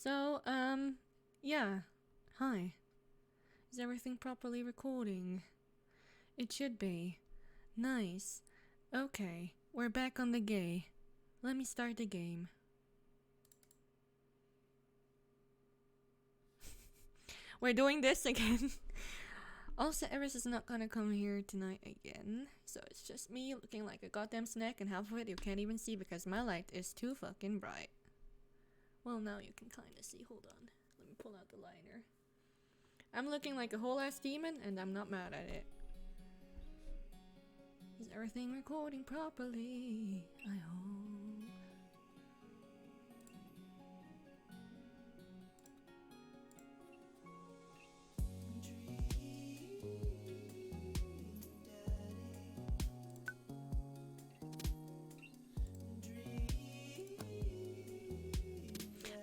So, yeah. Hi. Is everything properly recording? It should be. Nice. Okay, we're back on the gay. Let me start the game. We're doing this again. Also, Eris is not gonna come here tonight again. So it's just me looking like a goddamn snack, and half of it you can't even see because my light is too fucking bright. Well, now you can kinda see. Hold on. Let me pull out the liner. I'm looking like a whole ass demon, and I'm not mad at it. Is everything recording properly? I hope.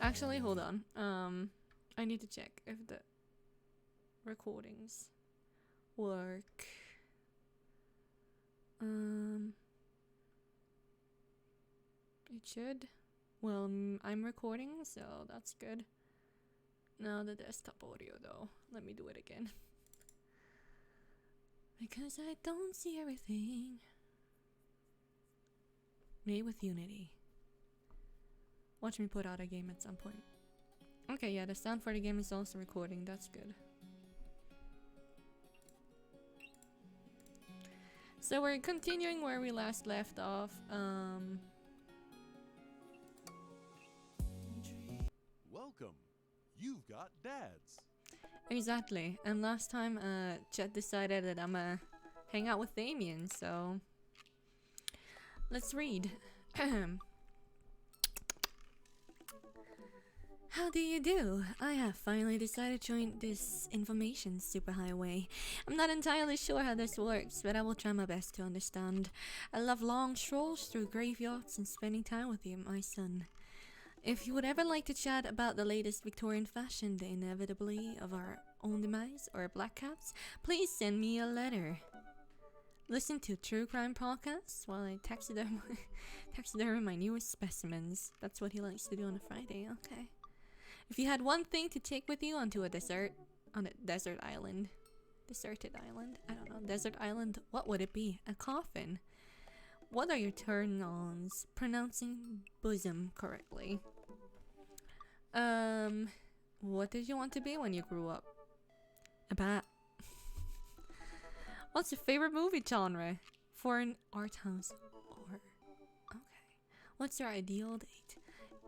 Actually, hold on. I need to check if the recordings work. It should. Well, I'm recording, so that's good. Now the desktop audio, though. Let me do it again. Because I don't see everything. Made with Unity. Watch me put out a game at some point. Okay, yeah, the sound for the game is also recording. That's good. So we're continuing where we last left off. Welcome. You've got dads. Exactly. And last time, Chet decided that I'ma hang out with Damien, so let's read. How do you do? I have finally decided to join this information superhighway. I'm not entirely sure how this works, but I will try my best to understand. I love long strolls through graveyards and spending time with you, my son. If you would ever like to chat about the latest Victorian fashion, the inevitability of our own demise, or black cats, please send me a letter. Listen to true crime podcasts while I taxiderm my newest specimens. That's what he likes to do on a Friday. Okay. If you had one thing to take with you onto a deserted island, I don't know, desert island, what would it be? A coffin. What are your turn-ons? Pronouncing bosom correctly. What did you want to be when you grew up? A bat. What's your favorite movie genre? Foreign art house or... Okay. What's your ideal date?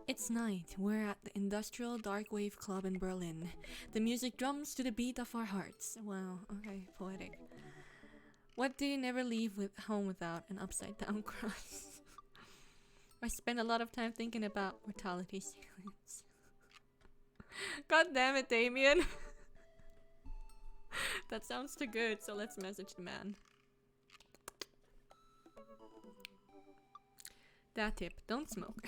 It's night. We're at the Industrial Dark Wave Club in Berlin. The music drums to the beat of our hearts. Wow, okay, poetic. What do you never leave home without? An upside down cross. I spend a lot of time thinking about mortality ceilings. God damn it, Damien. That sounds too good, so let's message the man. That tip, don't smoke.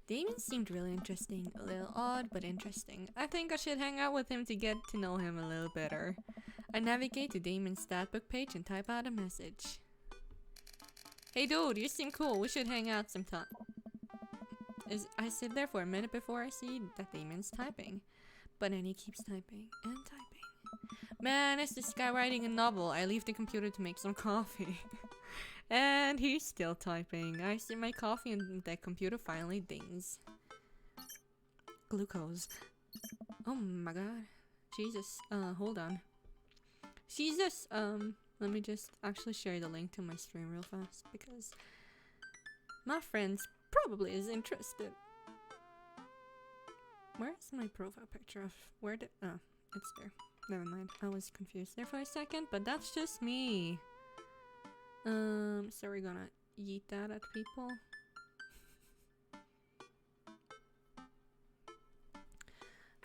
Damien seemed really interesting. A little odd, but interesting. I think I should hang out with him to get to know him a little better. I navigate to Damon's statbook page and type out a message. Hey dude, you seem cool. We should hang out sometime. I sit there for a minute before I see that Damon's typing. But then he keeps typing and typing. Man, it's this guy writing a novel. I leave the computer to make some coffee. And he's still typing. I see my coffee and the computer finally dings. Glucose. Oh my god. Jesus. Hold on. Jesus. Let me just actually share the link to my stream real fast because my friends probably is interested. Where's my profile picture of where did it's there. Never mind. I was confused there for a second, but that's just me. So we're gonna yeet that at people.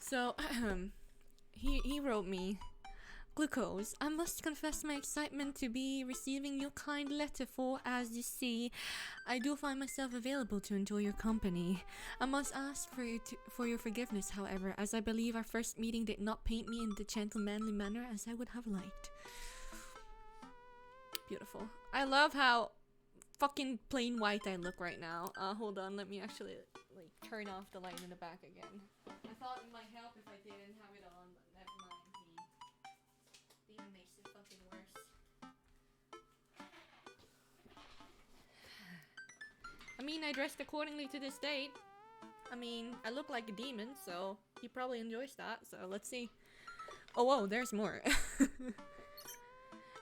So he wrote me, Glucose, I must confess my excitement to be receiving your kind letter, for as you see, I do find myself available to enjoy your company. I must ask for your forgiveness, however, as I believe our first meeting did not paint me in the gentlemanly manner as I would have liked. Beautiful. I love how fucking plain white I look right now. Hold on, let me actually like turn off the light in the back again. I thought it might help if I didn't have it on, but never mind. The even makes it fucking worse. I mean, I dressed accordingly to this date. I mean, I look like a demon, so he probably enjoys that. So let's see. Oh, whoa, there's more.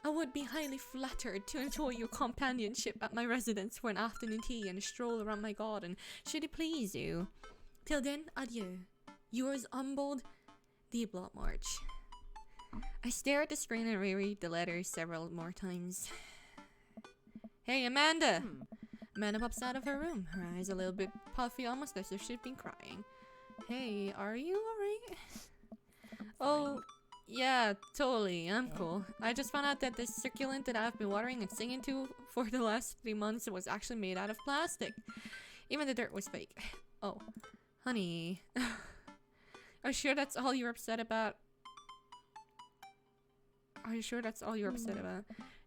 I would be highly flattered to enjoy your companionship at my residence for an afternoon tea and a stroll around my garden, should it please you. Till then, adieu. Yours humbled, the Blot March. I stare at the screen and reread the letter several more times. Hey, Amanda! Amanda pops out of her room, her eyes a little bit puffy, almost as if she'd been crying. Hey, are you alright? Oh, yeah, totally, I'm cool. I just found out that this succulent that I've been watering and singing to for the last 3 months was actually made out of plastic. Even the dirt was fake. Oh, honey. Are you sure that's all you're upset about? Are you sure that's all you're upset about?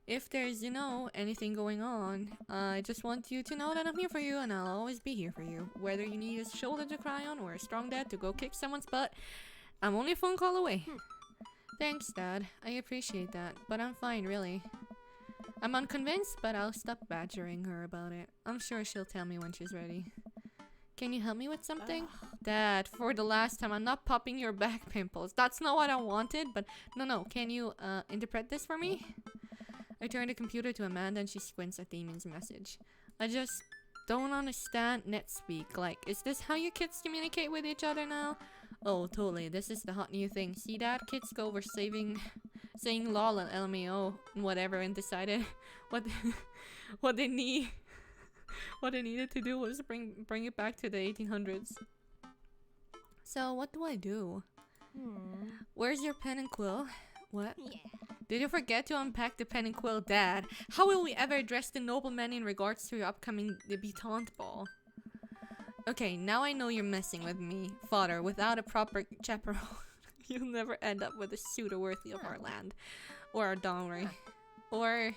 If there's, you know, anything going on, I just want you to know that I'm here for you and I'll always be here for you. Whether you need a shoulder to cry on or a strong dad to go kick someone's butt, I'm only a phone call away. Thanks, Dad. I appreciate that, but I'm fine, really. I'm unconvinced, but I'll stop badgering her about it. I'm sure she'll tell me when she's ready. Can you help me with something? Dad, for the last time, I'm not popping your back pimples. That's not what I wanted, but no, can you, interpret this for me? I turn the computer to Amanda and she squints at Damien's message. I just don't understand NetSpeak. Like, is this how you kids communicate with each other now? Oh, totally. This is the hot new thing. See that? Kids go over saying lol and LMAO and whatever and decided what they needed to do was bring it back to the 1800s. So, what do I do? Where's your pen and quill? What? Yeah. Did you forget to unpack the pen and quill, Dad? How will we ever address the nobleman in regards to your upcoming debutante ball? Okay, now I know you're messing with me, Father. Without a proper chaperone, you'll never end up with a suitor worthy of our land. Or our dowry. Or...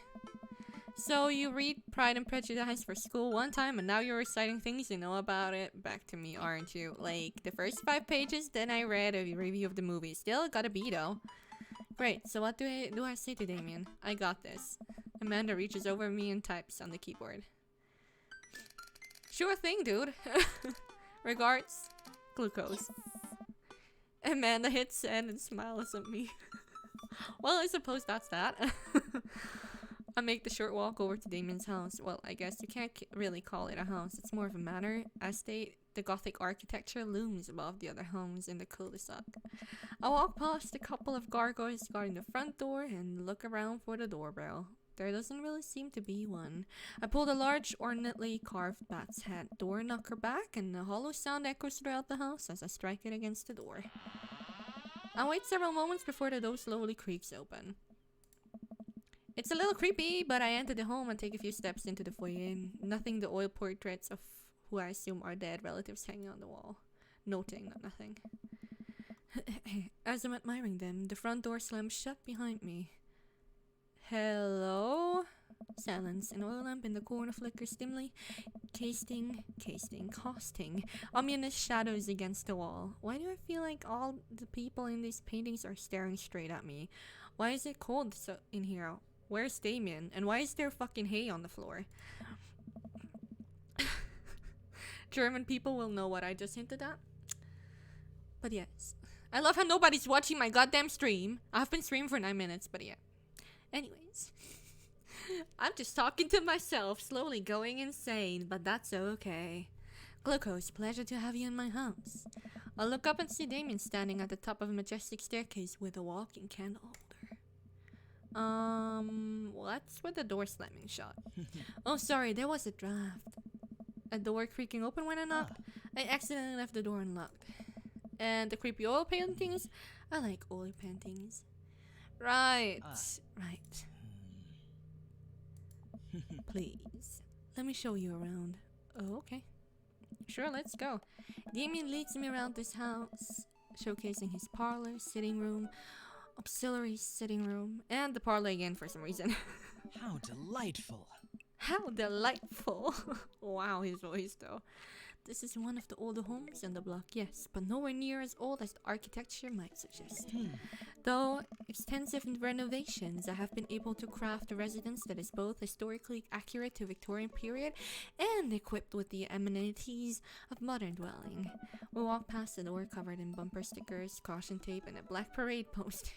So you read Pride and Prejudice for school one time and now you're reciting things you know about it back to me, aren't you? Like, the first 5 pages, then I read a review of the movie. Still got a B though. Great, so what do I say to Damien? I got this. Amanda reaches over me and types on the keyboard. Sure thing, dude. Regards, Glucose. Amanda hits send and smiles at me. Well, I suppose that's that. I make the short walk over to Damien's house. Well, I guess you can't really call it a house. It's more of a manor. The Gothic architecture looms above the other homes in the cul-de-sac. I walk past a couple of gargoyles guarding the front door and look around for the doorbell. There doesn't really seem to be one. I pull the large, ornately carved bat's head door knocker back, and a hollow sound echoes throughout the house as I strike it against the door. I wait several moments before the door slowly creaks open. It's a little creepy, but I enter the home and take a few steps into the foyer, nothing the oil portraits of who I assume are dead relatives hanging on the wall. Noting nothing. As I'm admiring them, the front door slams shut behind me. Hello? Silence. An oil lamp in the corner flickers dimly, casting ominous shadows against the wall. Why do I feel like all the people in these paintings are staring straight at me? Why is it cold in here? Where's Damien? And why is there fucking hay on the floor? German people will know what I just hinted at. But yes. I love how nobody's watching my goddamn stream. I've been streaming for 9 minutes, but yeah. Anyways. I'm just talking to myself, slowly going insane, but that's okay. Glucose, pleasure to have you in my house. I look up and see Damien standing at the top of a majestic staircase with a walking candle holder. What's with the door slamming shut? Oh, sorry, there was a draft. A door creaking open when I knocked. I accidentally left the door unlocked. And the creepy oil paintings? I like oil paintings. Right. Right. Please, let me show you around. Oh, okay. Sure, let's go. Damien leads me around this house, showcasing his parlor, sitting room, auxiliary sitting room, and the parlor again for some reason. How delightful. How delightful. Wow, his voice though. This is one of the older homes on the block, yes, but nowhere near as old as the architecture might suggest. Though extensive renovations, I have been able to craft a residence that is both historically accurate to Victorian period and equipped with the amenities of modern dwelling. We walk past the door covered in bumper stickers, caution tape, and a black parade poster.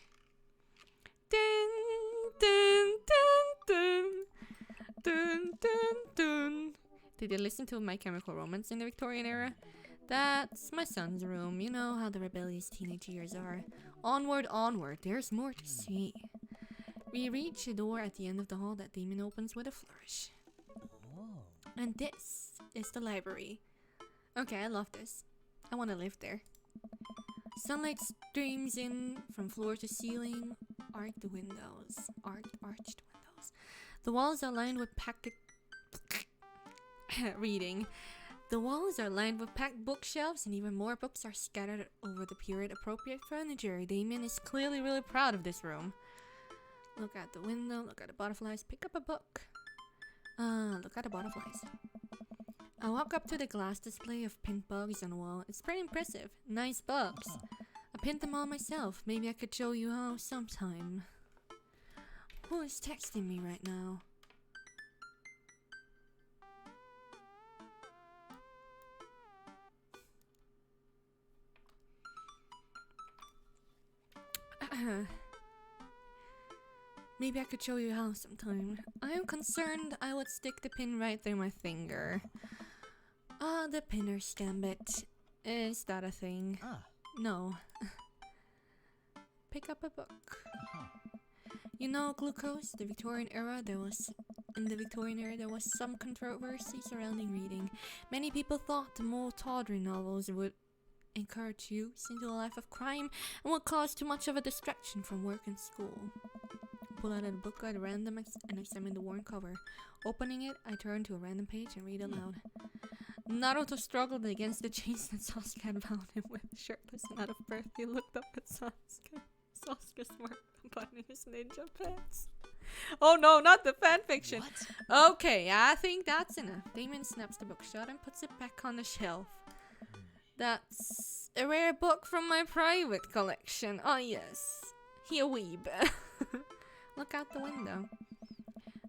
Dun, dun, dun, dun. Dun, dun, dun. Did you listen to My Chemical Romance in the Victorian era? That's my son's room. You know how the rebellious teenage years are. Onward, onward. There's more to see. We reach a door at the end of the hall that Damon opens with a flourish. And this is the library. Okay, I love this. I want to live there. Sunlight streams in from floor to ceiling. Arched windows. Arched windows. The walls are lined with packed reading. The walls are lined with packed bookshelves, and even more books are scattered over the period-appropriate furniture. Damien is clearly really proud of this room. Look at the window, look at the butterflies, pick up a book. Look at the butterflies. I walk up to the glass display of pink bugs on the wall. It's pretty impressive. Nice bugs. I pinned them all myself. Maybe I could show you how sometime. Who is texting me right now? Maybe I could show you how sometime. I am concerned I would stick the pin right through my finger. The pinner's gambit. Is that a thing? No. Pick up a book. You know, glucose, in the Victorian era there was some controversy surrounding reading. Many people thought the more tawdry novels would encourage youth into a life of crime and would cause too much of a distraction from work and school. Pull out a book at random and examine the worn cover. Opening it, I turn to a random page and read aloud. Naruto struggled against the chains that Sasuke had bound him with. Shirtless and out of breath, he looked up at Sasuke. Sasuke smirked, unbuttoning his ninja pants. Oh no, not the fanfiction! What? Okay, I think that's enough. Damon snaps the book shut and puts it back on the shelf. That's a rare book from my private collection. Ah yes, he a weeb. Look out the window.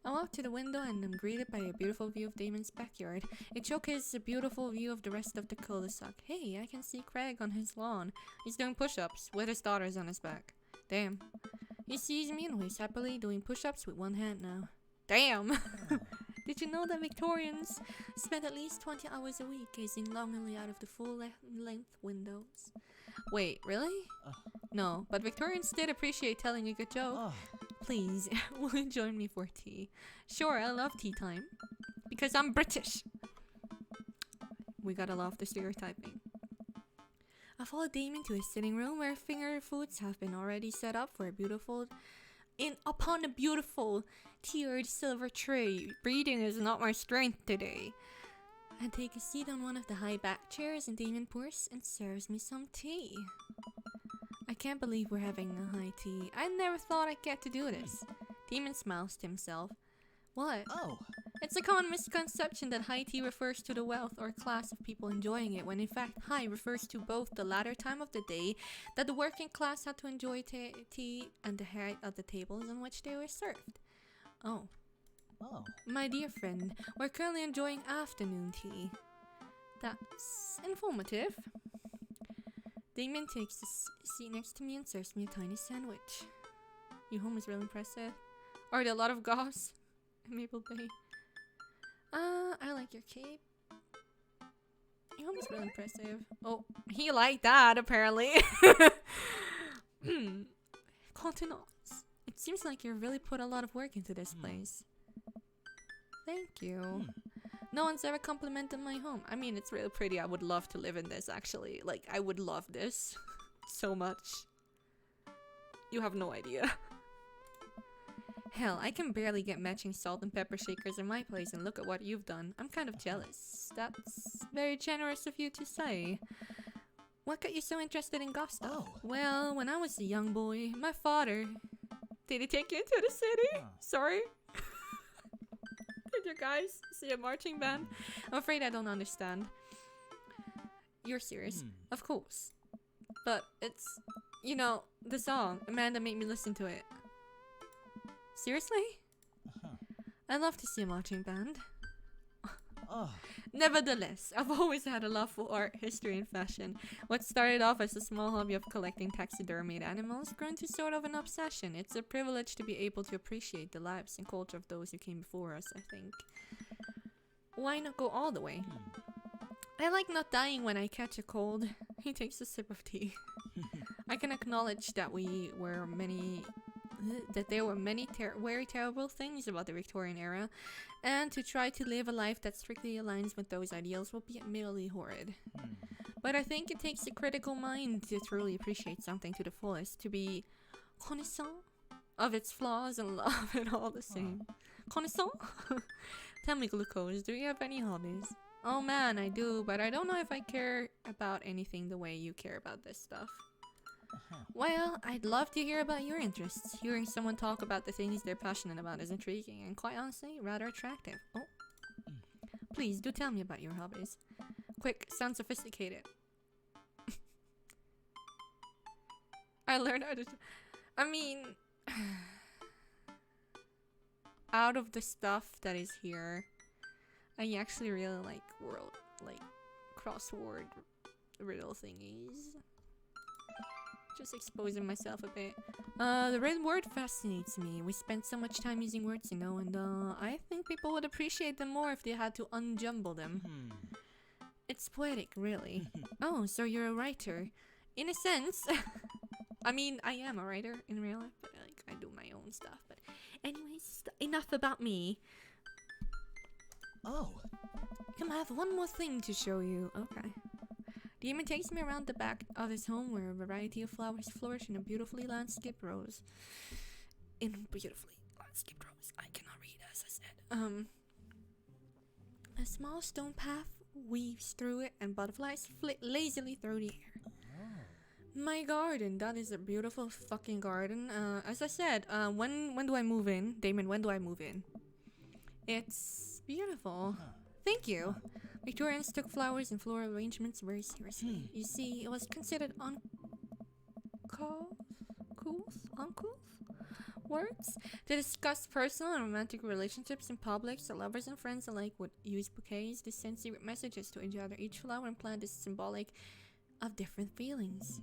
I walk to the window and am greeted by a beautiful view of Damon's backyard. It showcases a beautiful view of the rest of the cul-de-sac. Hey, I can see Craig on his lawn. He's doing push-ups with his daughters on his back. Damn. He sees me and waves happily, doing push-ups with one hand now. Damn! Did you know that Victorians spend at least 20 hours a week gazing longingly out of the full-length windows? Wait, really? No, but Victorians did appreciate telling a good joke. Please, will you join me for tea? Sure, I love tea time. Because I'm British. We gotta love the stereotyping. I follow Damon to his sitting room where finger foods have been already set up for a beautiful... upon a beautiful tiered silver tray. Breathing is not my strength today. I take a seat on one of the high back chairs and Damon pours and serves me some tea. I can't believe we're having a high tea. I never thought I'd get to do this. Damon smiles to himself. What? Oh. It's a common misconception that high tea refers to the wealth or class of people enjoying it, when in fact high refers to both the latter time of the day that the working class had to enjoy tea and the height of the tables on which they were served. Oh. My dear friend, we're currently enjoying afternoon tea. That's informative. Damon takes the seat next to me and serves me a tiny sandwich. Your home is really impressive. Are there a lot of goths? Maple Bay. I like your cape. Your home is really impressive. Oh, he liked that apparently. Contenance. It seems like you really put a lot of work into this place. Thank you. No one's ever complimented my home. I mean, it's really pretty. I would love to live in this, actually. Like, I would love this so much. You have no idea. Hell, I can barely get matching salt and pepper shakers in my place, and look at what you've done. I'm kind of jealous. That's very generous of you to say. What got you so interested in goth stuff? Well, when I was a young boy, my father... Did he take you into the city? Sorry? Would you guys see a marching band? I'm afraid I don't understand. You're serious? Of course. But it's, you know, the song. Amanda made me listen to it. Seriously? I'd love to see a marching band. Nevertheless, I've always had a love for art, history, and fashion. What started off as a small hobby of collecting taxidermied animals grew into sort of an obsession. It's a privilege to be able to appreciate the lives and culture of those who came before us, I think. Why not go all the way? I like not dying when I catch a cold. He takes a sip of tea. I can acknowledge that there were many very terrible things about the Victorian era, and to try to live a life that strictly aligns with those ideals will be admittedly horrid. But I think it takes a critical mind to truly appreciate something to the fullest, to be connaissant of its flaws and love it all the same. Connaissant? Tell me, Glucose, do you have any hobbies? Oh man, I do, but I don't know if I care about anything the way you care about this stuff. Well, I'd love to hear about your interests. Hearing someone talk about the things they're passionate about is intriguing and, quite honestly, rather attractive. Oh. Please, do tell me about your hobbies. Quick, sound sophisticated. I learned how to... I mean... out of the stuff that is here, I actually really like crossword riddle thingies. Just exposing myself a bit. The red word fascinates me. We spend so much time using words, you know, and I think people would appreciate them more if they had to unjumble them. It's poetic, really. Oh, so you're a writer. In a sense. I mean, I am a writer in real life, but like, I do my own stuff. But anyways, enough about me. Oh. Come, I have one more thing to show you. Okay. Demon takes me around the back of his home where a variety of flowers flourish in a beautifully landscaped rose. I cannot read, as I said. A small stone path weaves through it and butterflies flit lazily through the air. My garden, that is a beautiful fucking garden. As I said, when do I move in? Damon, when do I move in? It's beautiful. Thank you. Victorians took flowers and floral arrangements very seriously. You see, it was considered uncouth words to discuss personal and romantic relationships in public, so lovers and friends alike would use bouquets to send secret messages to each other. Each flower and plant is symbolic of different feelings.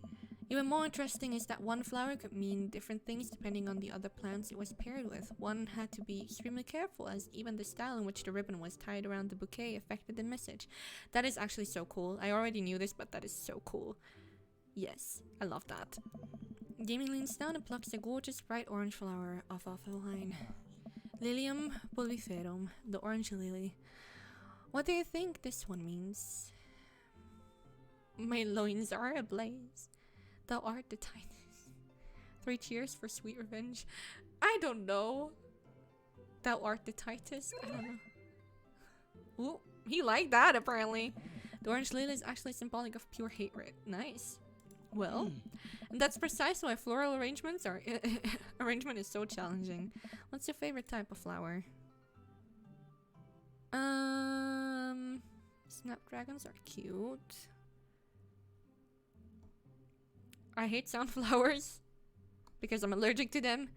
Even more interesting is that one flower could mean different things depending on the other plants it was paired with. One had to be extremely careful, as even the style in which the ribbon was tied around the bouquet affected the message. That is actually so cool. I already knew this, but that is so cool. Yes, I love that. Damien leans down and plucks a gorgeous bright orange flower off a vine. Lilium bulbiferum, the orange lily. What do you think this one means? My loins are ablaze. Thou art the Titus. 3 cheers for sweet revenge. I don't know. Thou art the Titus. I don't know. Ooh, he liked that apparently. The orange lily is actually symbolic of pure hatred. Nice. Well, and that's precisely why floral arrangements are arrangement is so challenging. What's your favorite type of flower? Snapdragons are cute. I hate sunflowers because I'm allergic to them.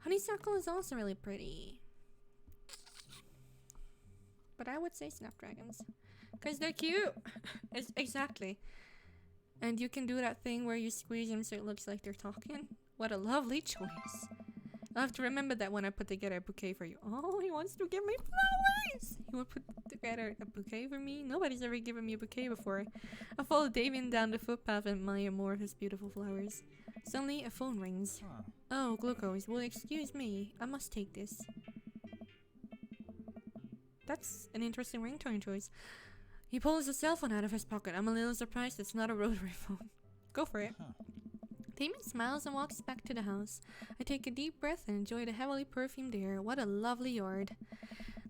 Honeysuckle is also really pretty. But I would say snapdragons because they're cute. Exactly. And you can do that thing where you squeeze them so it looks like they're talking. What a lovely choice. I'll have to remember that when I put together a bouquet for you. Oh, he wants to give me flowers! He will put together a bouquet for me? Nobody's ever given me a bouquet before. I follow Damien down the footpath and admire more of his beautiful flowers. Suddenly, a phone rings. Oh, Glucose, will you excuse me? I must take this. That's an interesting ringtone choice. He pulls a cell phone out of his pocket. I'm a little surprised it's not a rotary phone. Go for it. Damien smiles and walks back to the house. I take a deep breath and enjoy the heavily perfumed air. What a lovely yard.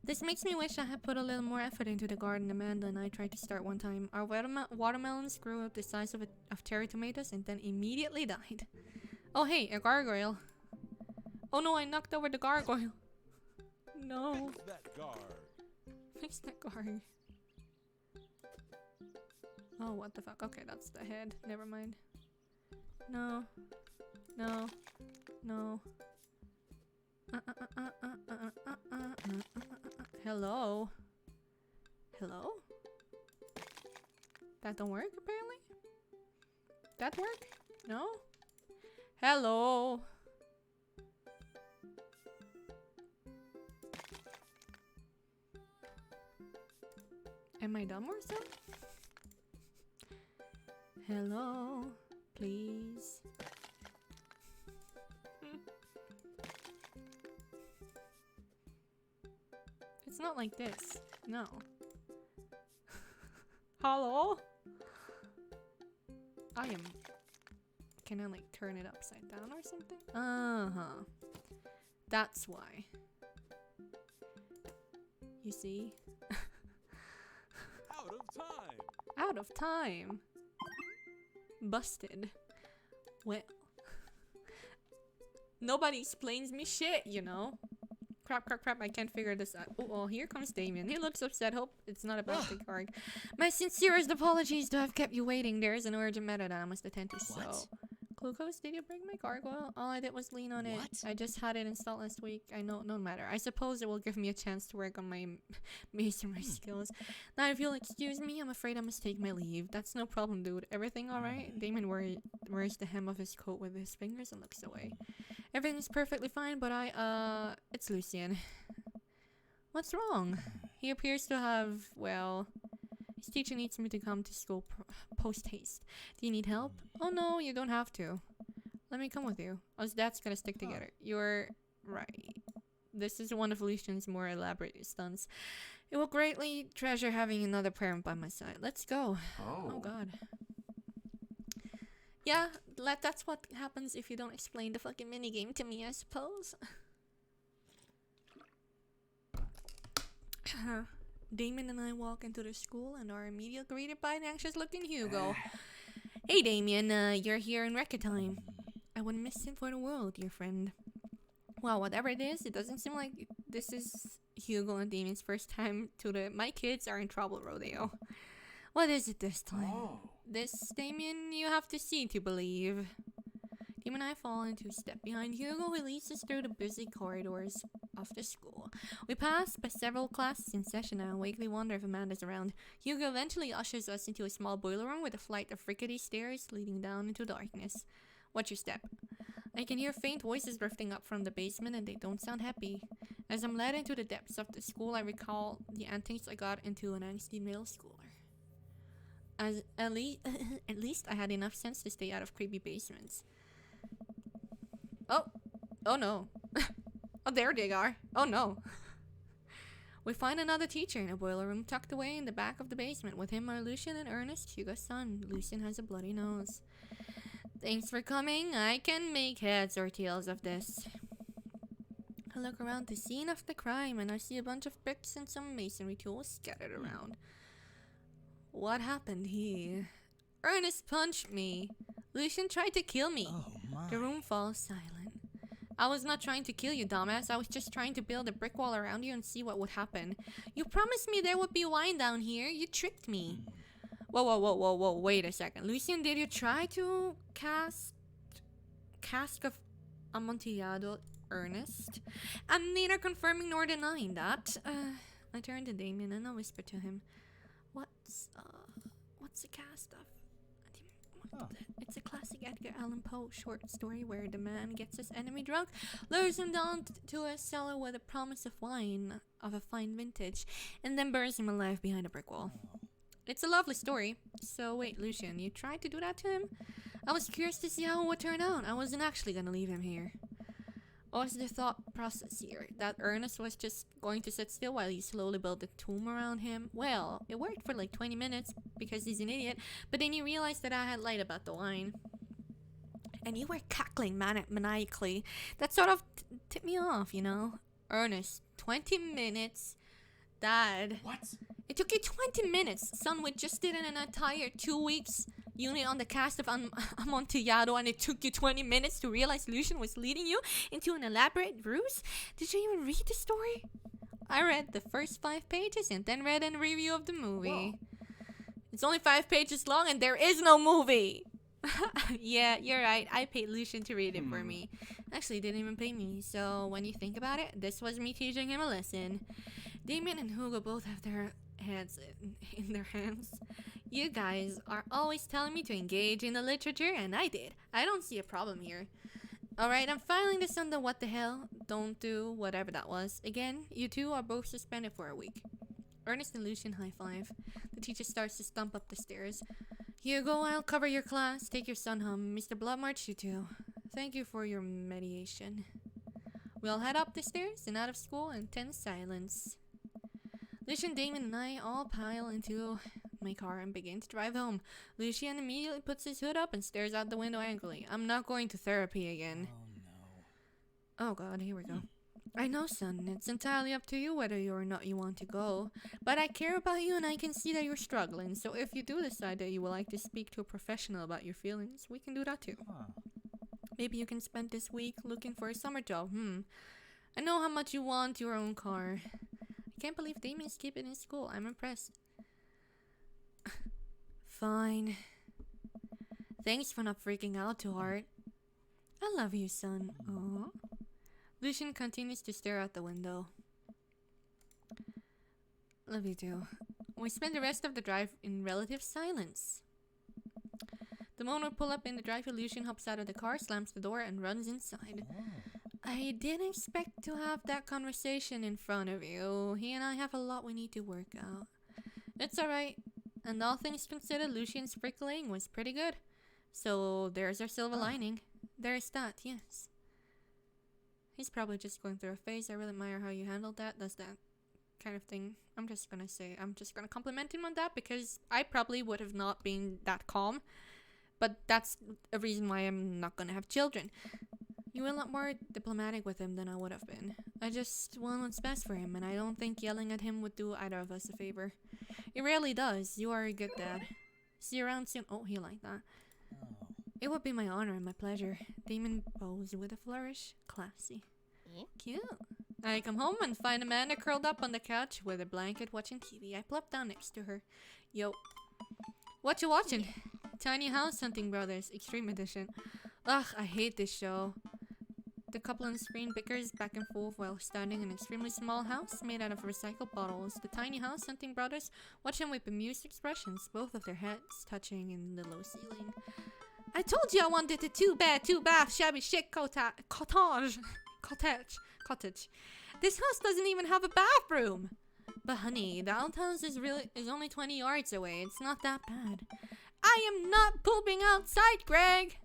This makes me wish I had put a little more effort into the garden Amanda and I tried to start one time. Our watermelons grew up the size of cherry tomatoes and then immediately died. Oh hey, a gargoyle. Oh no, I knocked over the gargoyle. No. That guard. Where's the guard? Oh, what the fuck? Okay, that's the head. Never mind. No. No. No. Hello? Hello? That don't work, apparently? That work? No? Hello? Am I dumb or something? Hello? Please? It's not like this. No. Hello? I am... Can I like turn it upside down or something? Uh-huh. That's why. You see? Out of time. Out of time. Busted. Well. Nobody explains me shit, you know? Crap, crap, crap, I can't figure this out. Oh, here comes Damien. He looks upset. Hope it's not about the arc. My sincerest apologies to have kept you waiting. There is an urgent matter that I must attend to, so... Glucose, did you break my gargoyle? All I did was lean on it. I just had it installed last week. I know, no matter. I suppose it will give me a chance to work on my masonry skills. Now, if you'll excuse me, I'm afraid I must take my leave. That's no problem, dude. Everything alright? Damon wears the hem of his coat with his fingers and looks away. Everything's perfectly fine, but it's Lucien. What's wrong? He appears to have, well... His teacher needs me to come to school post-haste. Do you need help? Oh no, you don't have to. Let me come with you. Us that's gonna stick together. You're right. This is one of Lucian's more elaborate stunts. It will greatly treasure having another parent by my side. Let's go. Oh god. Yeah, that's what happens if you don't explain the fucking minigame to me, I suppose. Damon and I walk into the school and are immediately greeted by an anxious-looking Hugo. Hey, Damien, you're here in record time. I wouldn't miss it for the world, dear friend. Well, whatever it is, it doesn't seem like this is Hugo and Damien's first time to the "my kids are in trouble" rodeo. What is it this time? This, Damien, you have to see to believe. Damien and I fall into step behind Hugo, who leads us through the busy corridors of the school. We pass by several classes in session and vaguely wonder if Amanda's around. Hugo eventually ushers us into a small boiler room with a flight of rickety stairs leading down into darkness. Watch your step. I can hear faint voices drifting up from the basement and they don't sound happy. As I'm led into the depths of the school, I recall the antics I got into an angsty middle schooler. At least I had enough sense to stay out of creepy basements. Oh no. Oh, there they are. Oh no. We find another teacher in a boiler room tucked away in the back of the basement. With him are Lucian and Ernest, Hugo's son. Lucian has a bloody nose. Thanks for coming. I can make heads or tails of this. I look around the scene of the crime and I see a bunch of bricks and some masonry tools scattered around. What happened here? Ernest punched me. Lucian tried to kill me. Oh my. The room falls silent. I was not trying to kill you, dumbass. I was just trying to build a brick wall around you and see what would happen. You promised me there would be wine down here. You tricked me. Whoa. Wait a second. Lucian, did you try to cast cask of Amontillado, Ernest? I'm neither confirming nor denying that. I turn to Damien and I whisper to him. What's a cast of? It's a classic Edgar Allan Poe short story where the man gets his enemy drunk, lures him down to a cellar with a promise of wine of a fine vintage, and then burns him alive behind a brick wall. It's a lovely story. So wait, Lucian, you tried to do that to him? I was curious to see how it would turn out. I wasn't actually gonna leave him here. What was the thought process here? That Ernest was just going to sit still while you slowly built a tomb around him? Well, it worked for like 20 minutes because he's an idiot, but then you realized that I had lied about the wine. And you were cackling maniacally. That sort of tipped me off, you know? Ernest, 20 minutes. Dad. What? It took you 20 minutes. Son, we just did an entire 2 weeks unit on the cast of Amontillado, and it took you 20 minutes to realize Lucian was leading you into an elaborate ruse? Did you even read the story? I read the first 5 pages and then read a review of the movie. Whoa. It's only 5 pages long and there is no movie! Yeah, you're right. I paid Lucian to read it for me. Actually, he didn't even pay me, so when you think about it, this was me teaching him a lesson. Damien and Hugo both have their heads in their hands. You guys are always telling me to engage in the literature, and I did. I don't see a problem here. Alright, I'm filing this on the what the hell, don't do whatever that was. Again, you two are both suspended for a week. Ernest and Lucian high five. The teacher starts to stump up the stairs. Hugo, I'll cover your class. Take your son home. Mr. Bloodmarch, you too. Thank you for your mediation. We'll head up the stairs and out of school in tense silence. Lucian, Damon, and I all pile into my car and begin to drive home. Lucian immediately puts his hood up and stares out the window angrily. I'm not going to therapy again. Oh no. Oh god, here we go. I know, son. It's entirely up to you whether or not you want to go. But I care about you and I can see that you're struggling. So if you do decide that you would like to speak to a professional about your feelings, we can do that too. Huh. Maybe you can spend this week looking for a summer job. I know how much you want your own car. I can't believe Damien's keeping in school. I'm impressed. Fine. Thanks for not freaking out too hard. I love you, son. Aww. Lucian continues to stare out the window. Love you too. We spend the rest of the drive in relative silence. The moment we pull up in the driveway, Lucian hops out of the car, slams the door, and runs inside. Oh. I didn't expect to have that conversation in front of you. He and I have a lot we need to work out. It's alright. And all things considered, Lucian's prickling was pretty good. So there's our silver lining. There's that, yes. He's probably just going through a phase. I really admire how you handled that. That's that kind of thing. I'm just gonna compliment him on that because I probably would have not been that calm. But that's a reason why I'm not gonna have children. You were a lot more diplomatic with him than I would have been. I just want what's best for him, and I don't think yelling at him would do either of us a favor. It rarely does. You are a good dad. See you around soon. Oh, he liked that. Oh. It would be my honor and my pleasure. Damon bows with a flourish. Classy. Cute. I come home and find Amanda curled up on the couch with a blanket watching TV. I plop down next to her. Yo. What you watching? Tiny House Hunting Brothers Extreme Edition. Ugh, I hate this show. The couple on the screen bickers back and forth while standing in an extremely small house made out of recycled bottles. The Tiny House Hunting Brothers watch them with bemused expressions, both of their heads touching in the low ceiling. I told you I wanted a 2-bed, 2-bath, shabby chic cottage. This house doesn't even have a bathroom. But honey, the outhouse is only 20 yards away. It's not that bad. I am not pooping outside, Greg.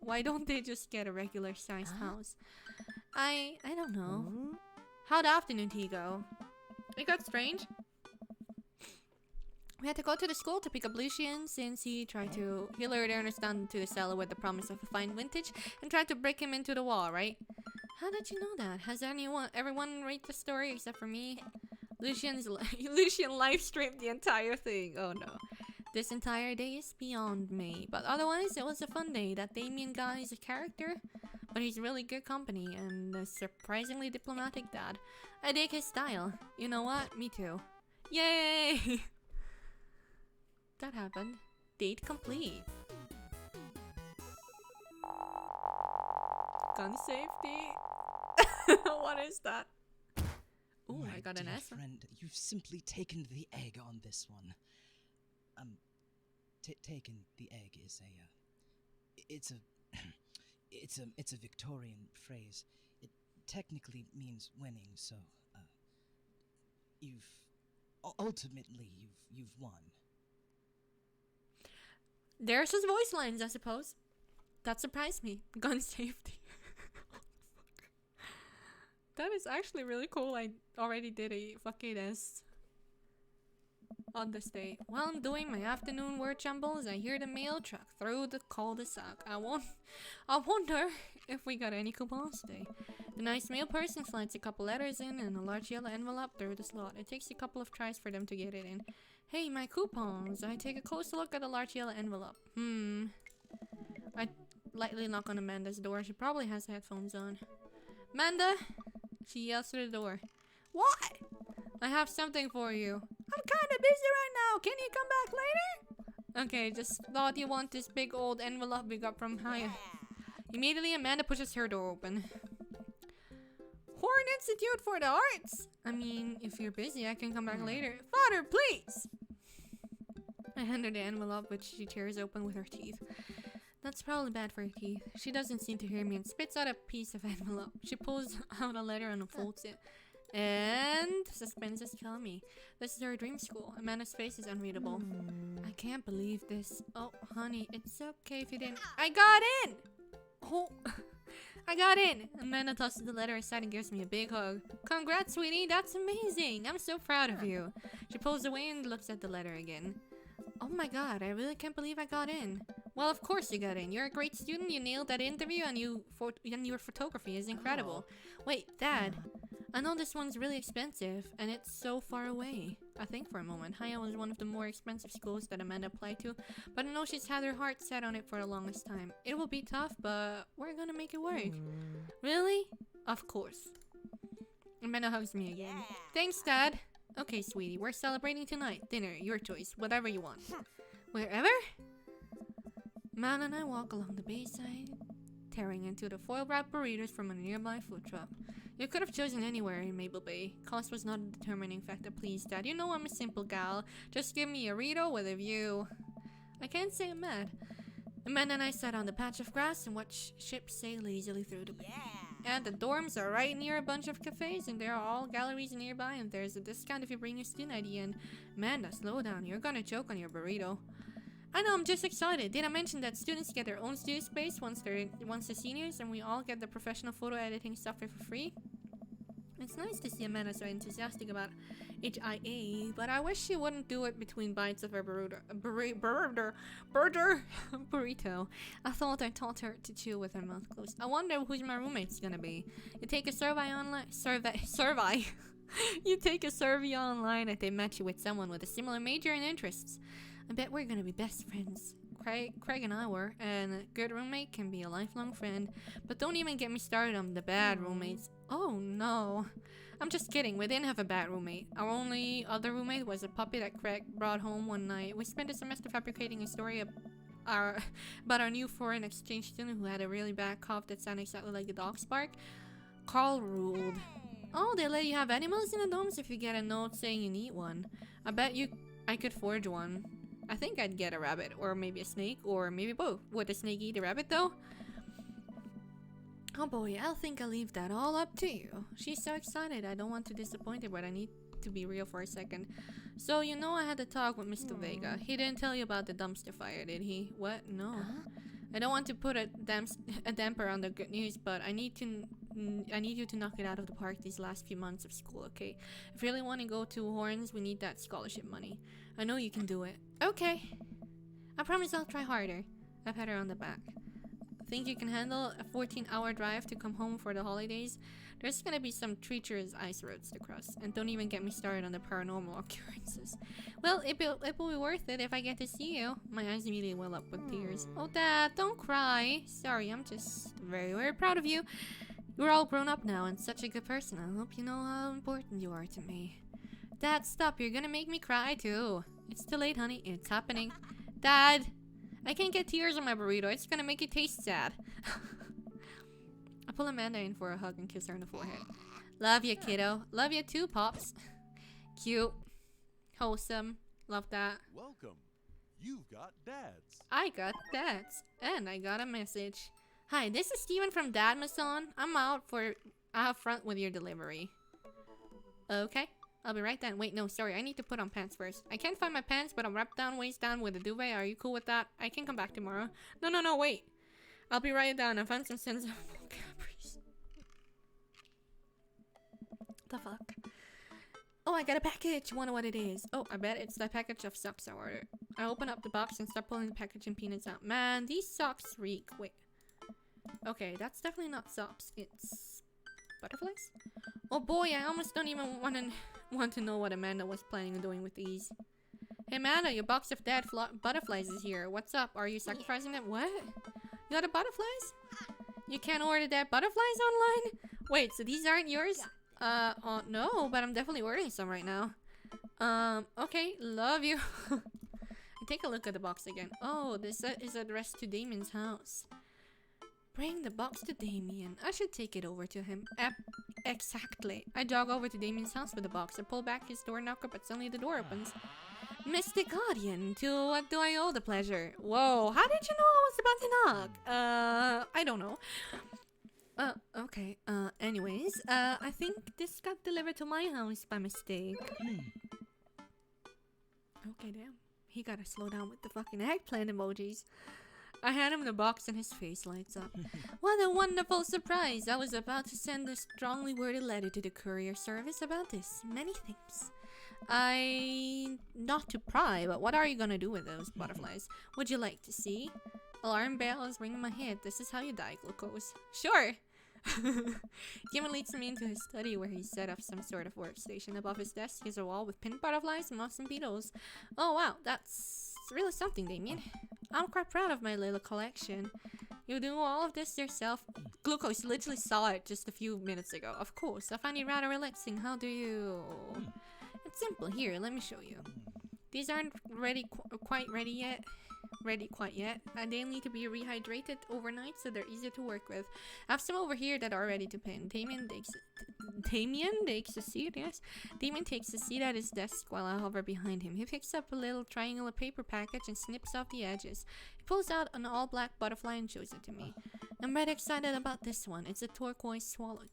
Why don't they just get a regular sized house? I don't know. How'd the afternoon tea go? It got strange. We had to go to the school to pick up Lucian since he lured Ernest down to the cellar with the promise of a fine vintage and tried to break him into the wall, right? How did you know that? Has everyone read the story except for me? Lucian live streamed the entire thing. Oh no. This entire day is beyond me. But otherwise, it was a fun day. That Damien guy is a character, but he's really good company and a surprisingly diplomatic dad. I dig his style. You know what? Me too. Yay! That happened. Date complete. Gun safety? What is that? Ooh, I got an S. Friend, you've simply taken the egg on this one. Taken the egg is it's a Victorian phrase. It technically means winning, so, ultimately, you've won. There's his voice lines, I suppose. That surprised me. Gun safety. That is actually really cool. I already did a fucking S on this day. While I'm doing my afternoon word jumbles, I hear the mail truck through the cul-de-sac. I wonder if we got any coupons today. The nice mail person slides a couple letters in a large yellow envelope through the slot. It takes a couple of tries for them to get it in. Hey, my coupons. I take a closer look at the large yellow envelope. I lightly knock on Amanda's door. She probably has headphones on. Amanda! She yells through the door. What? I have something for you. I'm kind of busy right now. Can you come back later? Okay, just thought you want this big old envelope we got from Haya. Immediately, Amanda pushes her door open. Horn Institute for the Arts! I mean, if you're busy, I can come back later. Father, please! I hand her the envelope, which she tears open with her teeth. That's probably bad for her teeth. She doesn't seem to hear me and spits out a piece of envelope. She pulls out a letter and unfolds it. And suspense is killing me. This is her dream school. Amanda's face is unreadable. I can't believe this. Oh, honey, it's okay if you didn't. I got in! Oh, I got in! Amanda tosses the letter aside and gives me a big hug. Congrats, sweetie. That's amazing. I'm so proud of you. She pulls away and looks at the letter again. Oh my god, I really can't believe I got in. Well, of course you got in. You're a great student. You nailed that interview and your photography is incredible. Wait, Dad. I know this one's really expensive, and it's so far away. I think for a moment, Haya was one of the more expensive schools that Amanda applied to, but I know she's had her heart set on it for the longest time. It will be tough, but we're gonna make it work. Really? Of course. Amanda hugs me again. Thanks, Dad. Okay, sweetie, we're celebrating tonight. Dinner, your choice, whatever you want. Wherever? Man and I walk along the bayside, tearing into the foil-wrapped burritos from a nearby food truck. You could have chosen anywhere in Maple Bay. Cost was not a determining factor, please, Dad. You know I'm a simple gal. Just give me a burrito with a view. I can't say I'm mad. Amanda and I sat on the patch of grass and watched ships sail easily through the bay. And the dorms are right near a bunch of cafes, and there are all galleries nearby, and there's a discount if you bring your student ID in. Amanda, slow down. You're gonna choke on your burrito. I know, I'm just excited. Did I mention that students get their own studio space once they're seniors, and we all get the professional photo editing software for free? It's nice to see Amanda so enthusiastic about HIA, but I wish she wouldn't do it between bites of her burrito. I thought I taught her to chew with her mouth closed. I wonder who my roommate's gonna be. You take a survey online. You take a survey online, and they match you with someone with a similar major and interests. I bet we're gonna be best friends. Craig and I were, and a good roommate can be a lifelong friend. But don't even get me started on the bad roommates. Oh no. I'm just kidding, we didn't have a bad roommate. Our only other roommate was a puppy that Craig brought home one night. We spent the semester fabricating a story about our new foreign exchange student who had a really bad cough that sounded exactly like a dog's bark. Carl ruled. Oh, they let you have animals in the dorms if you get a note saying you need one. I bet I could forge one. I think I'd get a rabbit, or maybe a snake, or maybe both. Would the snake eat the rabbit though? Oh boy, I'll leave that all up to you. She's so excited, I don't want to disappoint her, but I need to be real for a second. So, you know I had a talk with Mr. Vega. He didn't tell you about the dumpster fire, did he? What? No. I don't want to put a damper on the good news, but I need you to knock it out of the park these last few months of school, okay? If you really want to go to Horns, we need that scholarship money. I know you can do it. Okay. I promise I'll try harder. I pat her on the back. Think you can handle a 14-hour drive to come home for the holidays? There's gonna be some treacherous ice roads to cross. And don't even get me started on the paranormal occurrences. Well, it will be worth it if I get to see you. My eyes immediately well up with tears. Oh, Dad, don't cry. Sorry, I'm just very, very proud of you. You're all grown up now and such a good person. I hope you know how important you are to me. Dad, stop. You're gonna make me cry, too. It's too late, honey. It's happening. Dad! I can't get tears on my burrito. It's gonna make it taste sad. I pull Amanda in for a hug and kiss her on the forehead. Love you, kiddo. Love you too, Pops. Cute. Wholesome. Love that. Welcome. You've got dads. I got dads. And I got a message. Hi, this is Steven from Dad Mason. I'm out front with your delivery. Okay. I'll be right then. Wait, no, sorry. I need to put on pants first. I can't find my pants, but I'm wrapped down, waist down with a duvet. Are you cool with that? I can come back tomorrow. No, wait. I'll be right down. I found some sensible capris. The fuck? Oh, I got a package. Wonder what it is. Oh, I bet it's the package of socks I ordered. I open up the box and start pulling the package and peanuts out. Man, these socks reek. Wait. Okay, that's definitely not socks. It's butterflies? Oh boy, I almost don't even want to know what Amanda was planning on doing with these. Hey Amanda, your box of dead butterflies is here. What's up? Are you sacrificing them? What? You got the butterflies? You can't order dead butterflies online? Wait, so these aren't yours? No, but I'm definitely ordering some right now. Okay, love you. I take a look at the box again. Oh, this is addressed to Damien's house. Bring the box to Damien. I should take it over to him. Exactly. I jog over to Damien's house with the box. I pull back his door knocker, but suddenly the door opens. Mystic Guardian, to what do I owe the pleasure? Whoa, how did you know I was about to knock? I don't know. Okay. Anyways, I think this got delivered to my house by mistake. Okay, damn. He gotta slow down with the fucking eggplant emojis. I hand him the box and his face lights up. What a wonderful surprise! I was about to send a strongly worded letter to the courier service about this. Many things. Not to pry, but what are you gonna do with those butterflies? Would you like to see? Alarm bell is ringing in my head. This is how you die, Glucose. Sure! Gimme leads me into his study where he set up some sort of workstation. Above his desk is a wall with pin butterflies, moths, and beetles. Oh wow, that's really something, Damien. I'm quite proud of my little collection. You do all of this yourself? Glucose literally saw it just a few minutes ago. Of course, I find it rather relaxing. How do you... It's simple. Here, let me show you. These aren't quite ready yet. And they need to be rehydrated overnight so they're easier to work with. I have some over here that are ready to pin. Damien takes a seat, yes. Damien takes a seat at his desk while I hover behind him. He picks up a little triangular paper package and snips off the edges. He pulls out an all-black butterfly and shows it to me. I'm rather excited about this one. It's a turquoise swallowtail.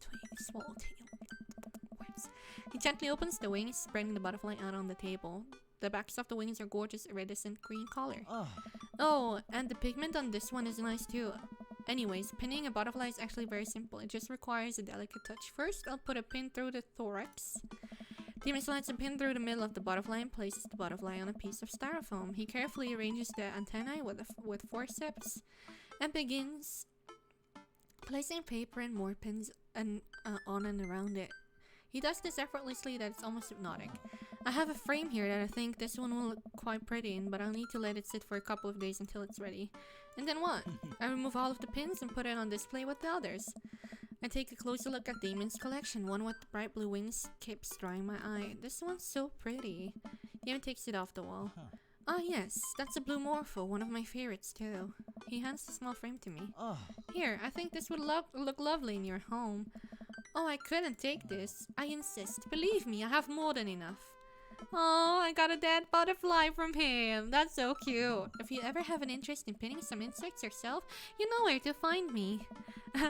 He gently opens the wings, spreading the butterfly out on the table. The backs of the wings are gorgeous iridescent green color. Oh, and the pigment on this one is nice too. Anyways, pinning a butterfly is actually very simple. It just requires a delicate touch. First, I'll put a pin through the thorax. Damien slides a pin through the middle of the butterfly and places the butterfly on a piece of styrofoam. He carefully arranges the antennae with forceps and begins placing paper and more pins on and around it. He does this effortlessly that it's almost hypnotic. I have a frame here that I think this one will look quite pretty in, but I'll need to let it sit for a couple of days until it's ready. And then what? I remove all of the pins and put it on display with the others. I take a closer look at Damien's collection. One with bright blue wings keeps drawing my eye. This one's so pretty. Damien takes it off the wall. Ah yes, that's a blue morpho, one of my favorites too. He hands the small frame to me. Here, I think this would look lovely in your home. Oh, I couldn't take this. I insist. Believe me, I have more than enough. Oh, I got a dead butterfly from him. That's so cute. If you ever have an interest in pinning some insects yourself, you know where to find me.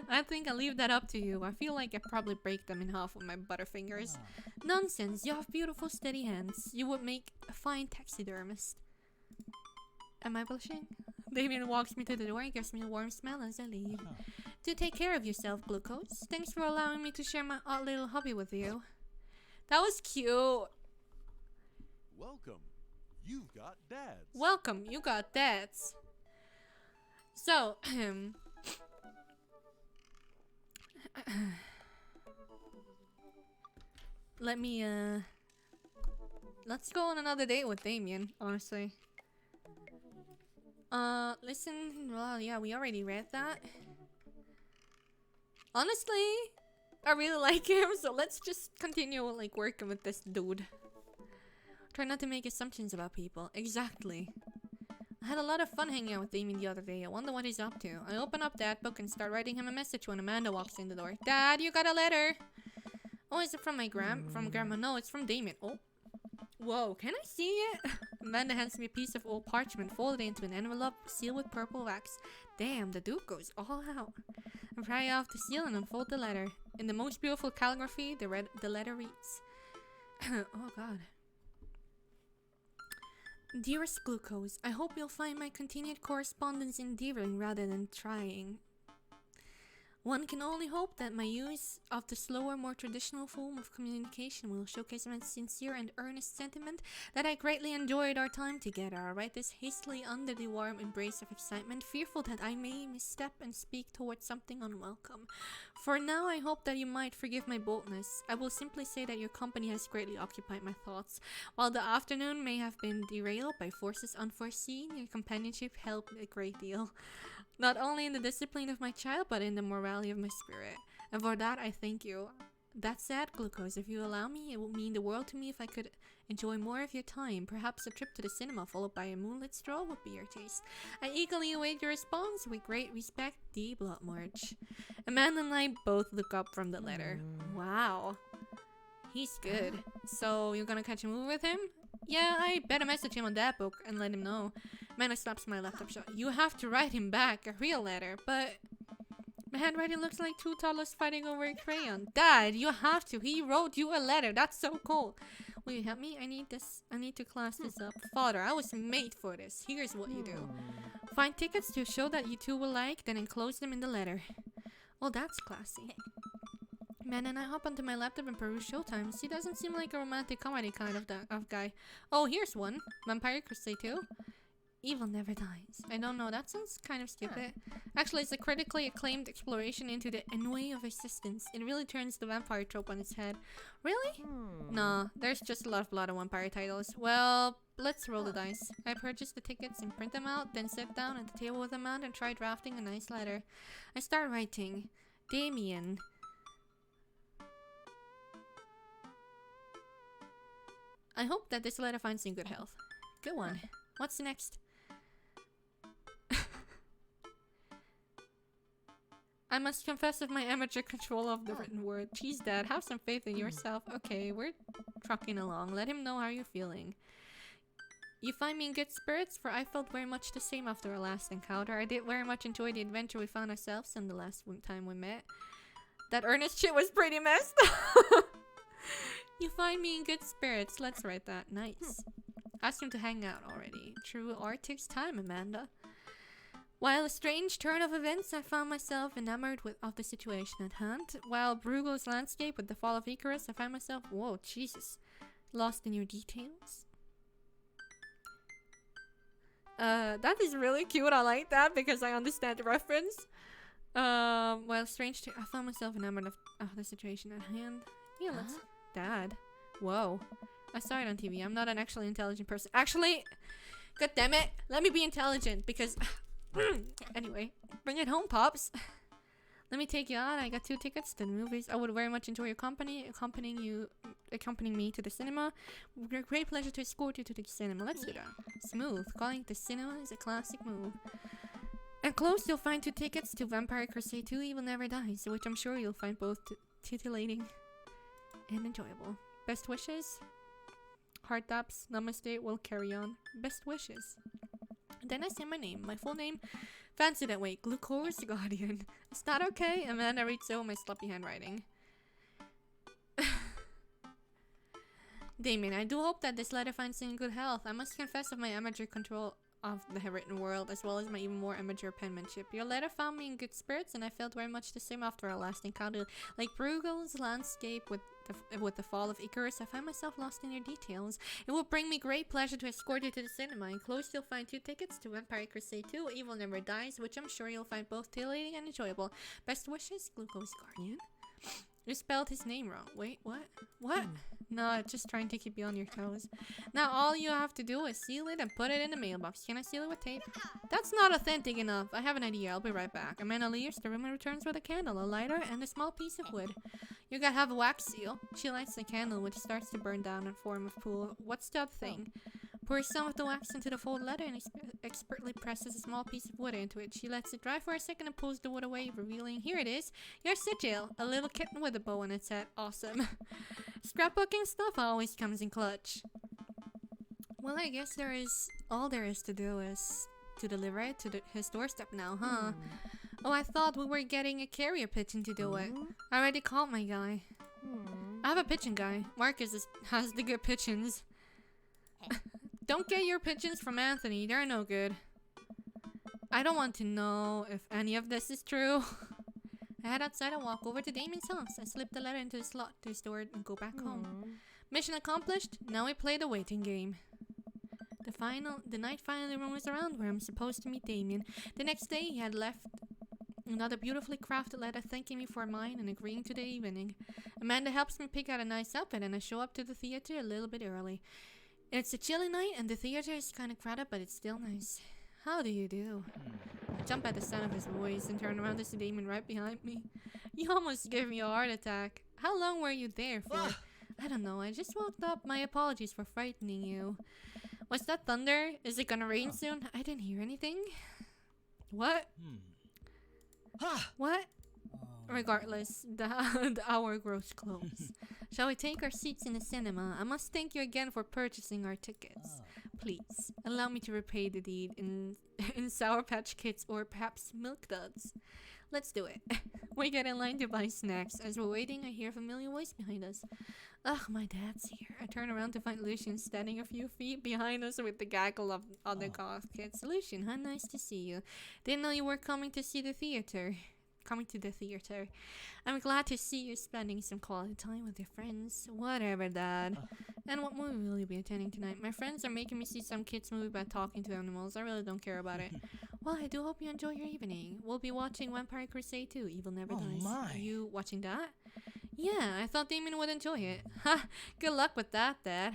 I think I'll leave that up to you. I feel like I probably break them in half with my butterfingers. Nonsense, you have beautiful steady hands. You would make a fine taxidermist. Am I blushing? Damien walks me to the door and gives me a warm smell as I leave. Do take care of yourself, Glucose. Thanks for allowing me to share my odd little hobby with you. That was cute. Welcome. You've got dads. Welcome, you got dads. So, let me, let's go on another date with Damien, honestly. Listen, well, yeah, we already read that. Honestly, I really like him, so let's just continue, like, working with this dude. Try not to make assumptions about people. Exactly. I had a lot of fun hanging out with Damien the other day. I wonder what he's up to. I open up that book and start writing him a message when Amanda walks in the door. Dad, you got a letter? Oh, is it from my grandma? No, it's from Damien. Oh. Whoa, can I see it? Amanda hands me a piece of old parchment folded into an envelope sealed with purple wax. Damn, the dude goes all out. I pry off the seal and unfold the letter. In the most beautiful calligraphy, the letter reads. Oh god. Dearest Glucose, I hope you'll find my continued correspondence endearing rather than trying. One can only hope that my use of the slower, more traditional form of communication will showcase my sincere and earnest sentiment that I greatly enjoyed our time together. I write this hastily under the warm embrace of excitement, fearful that I may misstep and speak towards something unwelcome. For now, I hope that you might forgive my boldness. I will simply say that your company has greatly occupied my thoughts. While the afternoon may have been derailed by forces unforeseen, your companionship helped a great deal. Not only in the discipline of my child, but in the morality of my spirit. And for that, I thank you. That's sad, Glucose. If you allow me, it would mean the world to me if I could enjoy more of your time. Perhaps a trip to the cinema followed by a moonlit stroll would be your taste. I eagerly await your response. With great respect, D. Bloodmarch. Amanda and I both look up from the letter. Wow. He's good. So, you're gonna catch a movie with him? Yeah, I better message him on that book and let him know. Amanda slaps my laptop shut. You have to write him back a real letter, but... my handwriting looks like two toddlers fighting over a crayon. Dad, you have to. He wrote you a letter. That's so cool. Will you help me? I need this. I need to class this up. Father, I was made for this. Here's what you do. Find tickets to a show that you two will like, then enclose them in the letter. Oh, that's classy. Man, and I hop onto my laptop and peruse showtimes. He doesn't seem like a romantic comedy kind of guy. Oh, here's one. Vampire Crusade 2. Evil never dies. I don't know, that sounds kind of stupid. Actually, it's a critically acclaimed exploration into the ennui of existence. It really turns the vampire trope on its head. Really? Nah, there's just a lot of blood on vampire titles. Well, let's roll the dice. I purchase the tickets and print them out, then sit down at the table with Amanda and try drafting a nice letter. I start writing. Damien. I hope that this letter finds you in good health. Good one. What's next? I must confess of my amateur control of the written word. Jeez, Dad, have some faith in yourself. Okay, we're trucking along. Let him know how you're feeling. You find me in good spirits, for I felt very much the same after our last encounter. I did very much enjoy the adventure we found ourselves in the last time we met. That earnest shit was pretty messed up. You find me in good spirits. Let's write that. Nice. Ask him to hang out already. True art takes time, Amanda. While a strange turn of events, I found myself enamored of the situation at hand. While Bruegel's landscape with the fall of Icarus, I found myself, whoa, Jesus, lost in your details. That is really cute. I like that because I understand the reference. While strange, I found myself enamored of the situation at hand. Yeah, let's. Dad. Whoa. I saw it on TV. I'm not an actually intelligent person. Actually, god damn it, let me be intelligent because. Anyway, bring it home, Pops. Let me take you out. I got 2 tickets to the movies. I would very much enjoy your company, accompanying me to the cinema. With a great pleasure to escort you to the cinema. Let's do that. Smooth. Calling it the cinema is a classic move. Enclosed, you'll find 2 tickets to Vampire Crusade 2 Evil Never Dies, which I'm sure you'll find both titillating and enjoyable. Best wishes? Heart taps. Namaste. We'll carry on. Best wishes. Then I say my name, my full name. Fancy that way, Glucose Guardian. Is that okay? Amanda reads over my sloppy handwriting. Damien, I do hope that this letter finds you in good health. I must confess of my amateur control of the written world, as well as my even more amateur penmanship. Your letter found me in good spirits, and I felt very much the same after our last encounter. Like Bruegel's landscape with the fall of Icarus, I find myself lost in your details. It will bring me great pleasure to escort you to the cinema. Enclosed, you'll find 2 tickets to Vampire Crusade 2 Evil Never Dies, which I'm sure you'll find both titillating and enjoyable. Best wishes, Glucose Guardian. You spelled his name wrong. Wait, what? What? No, just trying to keep you on your toes. Now all you have to do is seal it and put it in the mailbox. Can I seal it with tape? That's not authentic enough. I have an idea. I'll be right back. Amanda leaves the room and returns with a candle, a lighter, and a small piece of wood. You gotta have a wax seal. She lights the candle, which starts to burn down and form a pool. What's the other thing? Pours some of the wax into the folded letter and expertly presses a small piece of wood into it. She lets it dry for a second and pulls the wood away, revealing, here it is, your sigil, a little kitten with a bow on its head. Awesome. Scrapbooking stuff always comes in clutch. Well, I guess all there is to do is to deliver it to his doorstep now, huh? Oh, I thought we were getting a carrier pigeon to do it. I already called my guy. I have a pigeon guy. Marcus has the good pigeons. Don't get your pigeons from Anthony. They're no good. I don't want to know if any of this is true. I head outside and walk over to Damien's house. I slip the letter into the slot to store it and go back home. Mission accomplished. Now I play the waiting game. The night finally rolls around where I'm supposed to meet Damien. The next day he had left another beautifully crafted letter thanking me for mine and agreeing to the evening. Amanda helps me pick out a nice outfit and I show up to the theater a little bit early. It's a chilly night and the theater is kind of crowded, but it's still nice. How do you do? I jump at the sound of his voice and turn around to see Damien right behind me. You almost gave me a heart attack. How long were you there for? Ah! I don't know, I just woke up. My apologies for frightening you. Was that thunder? Is it gonna rain soon? I didn't hear anything. What? Ah! What? Oh. Regardless, the hour grows close. Shall we take our seats in the cinema? I must thank you again for purchasing our tickets. Ah. Please, allow me to repay the deed in Sour Patch Kids or perhaps Milk Duds. Let's do it. We get in line to buy snacks. As we're waiting, I hear a familiar voice behind us. Ugh, my dad's here. I turn around to find Lucian standing a few feet behind us with the gaggle of other goth kids. Lucian, how nice to see you. Didn't know you were coming to the theater. I'm glad to see you spending some quality time with your friends. Whatever, Dad. And what movie will you be attending tonight? My friends are making me see some kids movie about talking to animals. I really don't care about it. Well, I do hope you enjoy your evening. We'll be watching Vampire Crusade 2, Evil Never Oh Dies. my. Are you watching that? Yeah, I thought Damien would enjoy it. Ha! Good luck with that, Dad.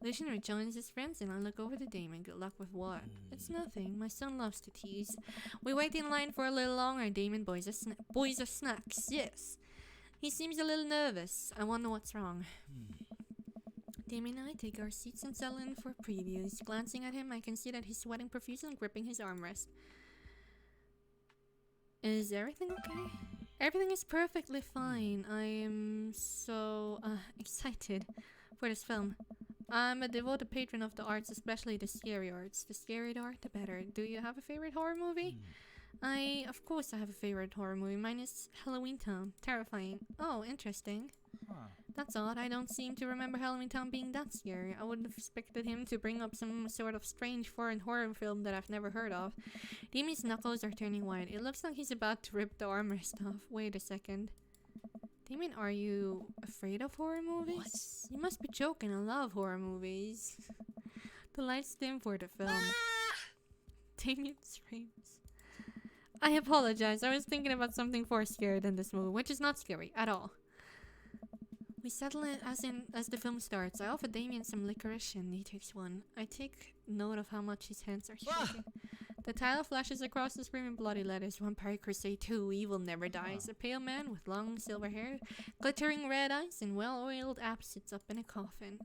Lucian rejoins his friends and I look over to Damon. Good luck with what? It's nothing. My son loves to tease. We wait in line for a little longer and Damon boys are snacks. Yes. He seems a little nervous. I wonder what's wrong. Damien and I take our seats and settle in for previews. Glancing at him, I can see that he's sweating profusely and gripping his armrest. Is everything okay? Everything is perfectly fine. I am so excited for this film. I'm a devoted patron of the arts, especially the scary arts. The scarier the art, the better. Do you have a favorite horror movie? Of course I have a favorite horror movie. Mine is Halloween Town. Terrifying. Oh, interesting. That's odd. I don't seem to remember Halloween Town being that scary. I would have expected him to bring up some sort of strange foreign horror film that I've never heard of. Damien's knuckles are turning white. It looks like he's about to rip the armrest off. Wait a second. Damien, are you afraid of horror movies? What? You must be joking. I love horror movies. The lights dim for the film. Damien screams. I apologize. I was thinking about something far scarier than this movie, which is not scary at all. We settle in as the film starts. I offer Damien some licorice and he takes one. I take note of how much his hands are shaking. The title flashes across the screen in bloody letters. Vampire Crusade 2, Evil Never Dies. A pale man with long silver hair, glittering red eyes, and well-oiled abs sits up in a coffin.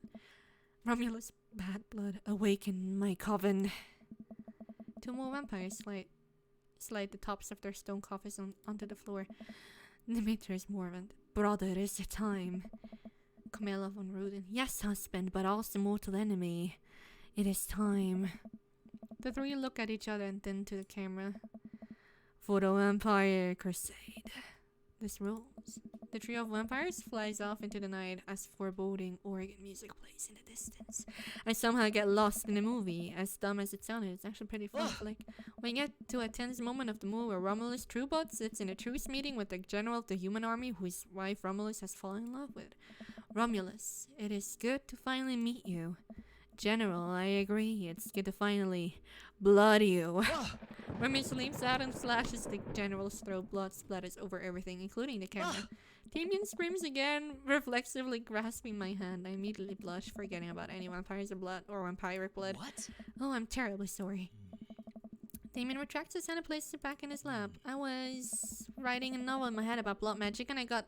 Romulus bad blood, awaken my coven. Two more vampires slide the tops of their stone coffins onto the floor. Demetrius Morvant. Brother, is it time? Camilla von Ruden. Yes, husband, but also mortal enemy. It is time. The three look at each other and then to the camera. For the Vampire Crusade. This rules. The trio of vampires flies off into the night as foreboding organ music plays in the distance. I somehow get lost in the movie. As dumb as it sounded, it's actually pretty fun flick. We get to a tense moment of the movie where Romulus Truebot sits in a truce meeting with the general of the human army whose wife Romulus has fallen in love with. Romulus, it is good to finally meet you. General, I agree. It's good to finally blood you. Romulus leaps out and slashes the general's throat. Blood splatters over everything, including the camera. Damien screams again, reflexively grasping my hand. I immediately blush, forgetting about any vampires or blood or vampiric blood. What? Oh, I'm terribly sorry. Damien retracts his hand and places it back in his lap. I was writing a novel in my head about blood magic and I got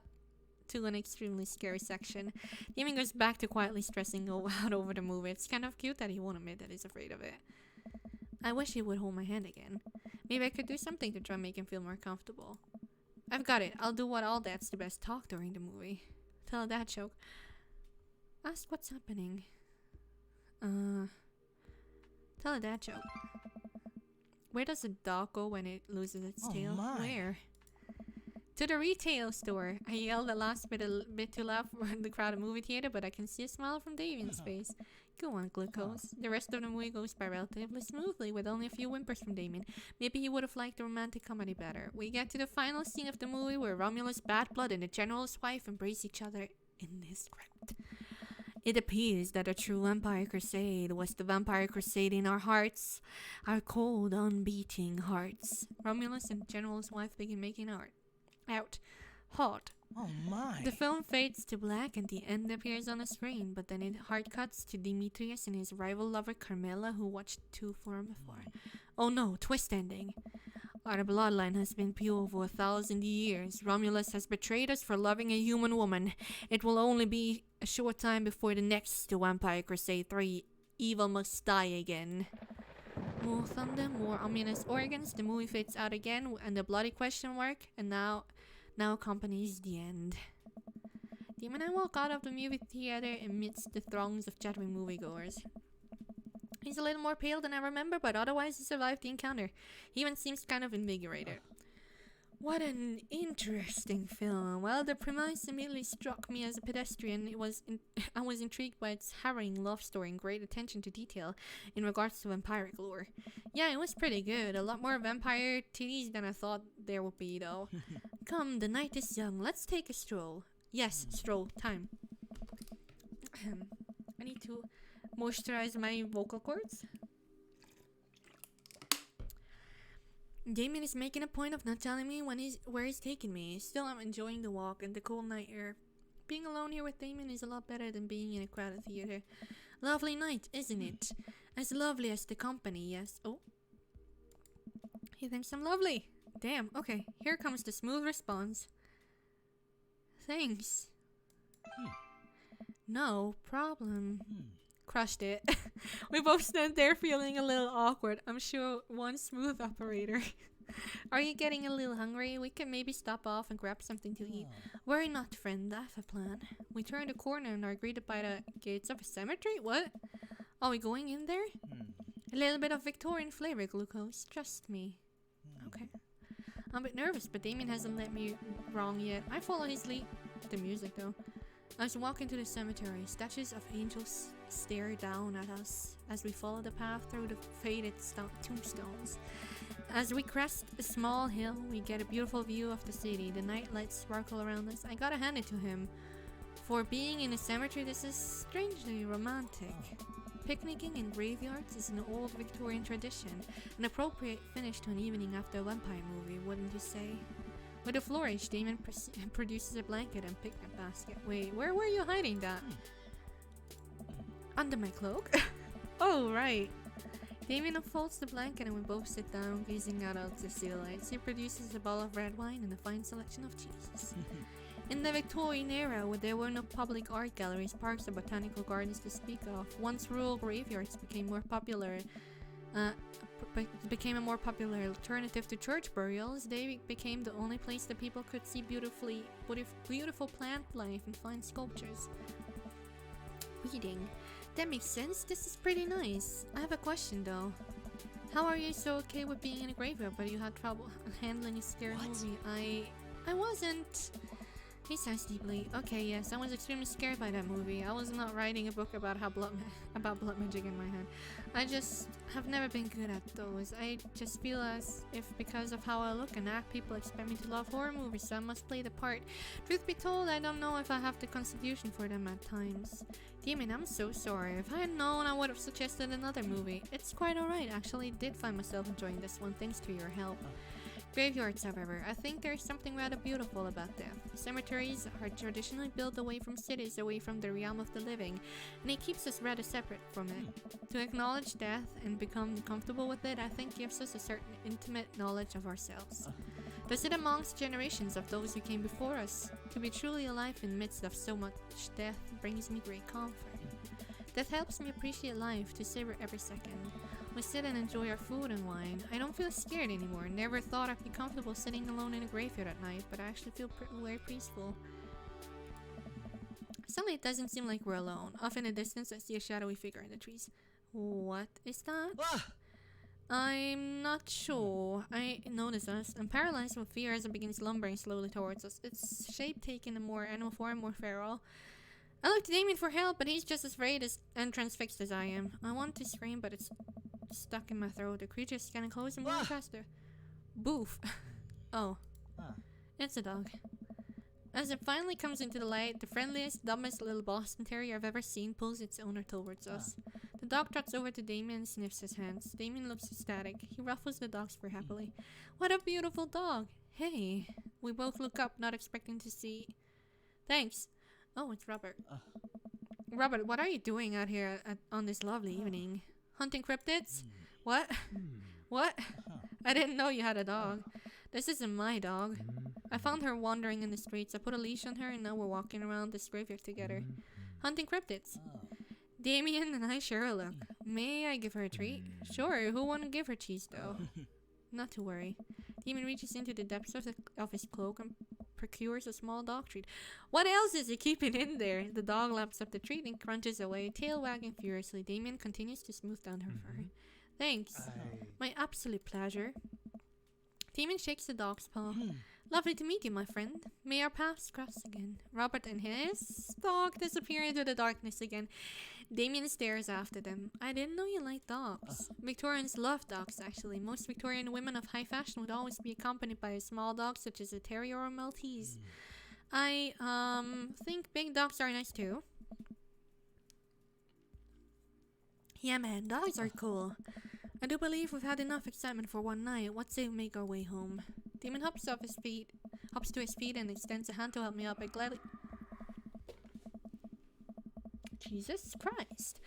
to an extremely scary section. Damien goes back to quietly stressing out over the movie. It's kind of cute that he won't admit that he's afraid of it. I wish he would hold my hand again. Maybe I could do something to try and make him feel more comfortable. I've got it. I'll do what all dads do best, talk during the movie. Tell a dad joke. Ask what's happening. Tell a dad joke. Where does a dog go when it loses its tail? My. Where? To the retail store. I yelled the last bit too loud for the crowded movie theater, but I can see a smile from Davian's face. Go on, Glucose. The rest of the movie goes by relatively smoothly, with only a few whimpers from Damien. Maybe he would have liked the romantic comedy better. We get to the final scene of the movie where Romulus Bad Blood and the general's wife embrace each other in his crypt. It appears that a true Vampire Crusade was the Vampire Crusade in our hearts. Our cold, unbeating hearts. Romulus and the general's wife begin making out. Hot. Oh my. The film fades to black and the end appears on the screen, but then it hard cuts to Demetrius and his rival lover Carmela, who watched two from afar. Oh no, twist ending. Our bloodline has been pure for 1,000 years. Romulus has betrayed us for loving a human woman. It will only be a short time before the next Vampire Crusade 3. Evil must die again. More thunder, more ominous organs. The movie fades out again, and the bloody question mark, and now accompanies the end. Demon and I walk out of the movie theater amidst the throngs of chattering moviegoers. He's a little more pale than I remember, but otherwise he survived the encounter. He even seems kind of invigorated. What an interesting film. Well, the premise immediately struck me as a pedestrian. I was intrigued by its harrowing love story and great attention to detail in regards to vampiric lore. Yeah, it was pretty good. A lot more vampire titties than I thought there would be, though. Come, the night is young. Let's take a stroll. Yes, stroll time. I need to moisturize my vocal cords. Damien is making a point of not telling me where he's taking me. Still, I'm enjoying the walk and the cool night air. Being alone here with Damien is a lot better than being in a crowded theater. Lovely night, isn't it? As lovely as the company, yes. Oh. He thinks I'm lovely. Damn, okay. Here comes the smooth response. Thanks. No problem. Crushed it. We both stand there feeling a little awkward. I'm sure one smooth operator. Are you getting a little hungry? We can maybe stop off and grab something to eat. Worry not, friend. I have a plan. We turn the corner and are greeted by the gates of a cemetery? What? Are we going in there? A little bit of Victorian flavor, Glucose. Trust me. Okay. I'm a bit nervous, but Damien hasn't let me wrong yet. I follow his lead. The music, though. As we walk into the cemetery, statues of angels stare down at us as we follow the path through the faded tombstones. As we crest a small hill, we get a beautiful view of the city. The night lights sparkle around us. I gotta hand it to him. For being in a cemetery, this is strangely romantic. Picnicking in graveyards is an old Victorian tradition, an appropriate finish to an evening after a vampire movie, wouldn't you say? With a flourish, Damon produces a blanket and picnic basket. Wait, where were you hiding that? Under my cloak? Oh, right. Damien unfolds the blanket and we both sit down, gazing out at the city lights. He produces a bottle of red wine and a fine selection of cheeses. In the Victorian era, where there were no public art galleries, parks, or botanical gardens to speak of, once rural graveyards became more popular. Became a more popular alternative to church burials. They became the only place that people could see beautiful plant life and fine sculptures. Reading. That makes sense. This is pretty nice. I have a question though. How are you so okay with being in a graveyard, but you had trouble handling a scary movie? I wasn't. He sighs deeply. Okay, yes, I was extremely scared by that movie. I was not writing a book about blood magic in my head. I just have never been good at those. I just feel as if because of how I look and act, people expect me to love horror movies, so I must play the part. Truth be told, I don't know if I have the constitution for them at times. Damien, I'm so sorry. If I had known, I would have suggested another movie. It's quite alright. Actually, did find myself enjoying this one thanks to your help. Graveyards, however, I think there's something rather beautiful about them. Cemeteries are traditionally built away from cities, away from the realm of the living, and it keeps us rather separate from it. To acknowledge death and become comfortable with it, I think gives us a certain intimate knowledge of ourselves. To sit amongst generations of those who came before us, to be truly alive in the midst of so much death brings me great comfort. That helps me appreciate life, to savor every second. We sit and enjoy our food and wine. I don't feel scared anymore. Never thought I'd be comfortable sitting alone in a graveyard at night, but I actually feel very peaceful. Suddenly it doesn't seem like we're alone. Off in the distance I see a shadowy figure in the trees. What is that? I'm not sure. I notice us. I'm paralyzed with fear as it begins lumbering slowly towards us. Its shape taking a more animal form, more feral. I look to Damien for help, but he's just as afraid and transfixed as I am. I want to scream, but it's stuck in my throat. The creature is getting close and moving faster. Boof. Oh. It's a dog. As it finally comes into the light, the friendliest, dumbest little Boston Terrier I've ever seen pulls its owner towards us. The dog trots over to Damien and sniffs his hands. Damien looks ecstatic. He ruffles the dog's fur happily. What a beautiful dog! Hey! We both look up, not expecting to see... Thanks! Oh, it's Robert. Robert, what are you doing out here on this lovely evening? Hunting cryptids? What? What? I didn't know you had a dog. This isn't my dog. I found her wandering in the streets. I put a leash on her and now we're walking around this graveyard together. Hunting cryptids. Oh. Damien and I share a look. May I give her a treat? Sure, who won't give her cheese though? Not to worry. Damien reaches into the depths of his cloak and procures a small dog treat. What else is he keeping in there? The dog laps up the treat and crunches away, tail wagging furiously. Damien continues to smooth down her fur. Thanks. My absolute pleasure. Damien shakes the dog's paw. Lovely to meet you, my friend. May our paths cross again. Robert and his dog disappear into the darkness again. Damien stares after them. I didn't know you liked dogs. Victorians love dogs, actually. Most Victorian women of high fashion would always be accompanied by a small dog, such as a terrier or Maltese. I, think big dogs are nice, too. Yeah, man, dogs are cool. I do believe we've had enough excitement for one night. What say we make our way home? Damon hops to his feet and extends a hand to help me up. I gladly... Jesus Christ.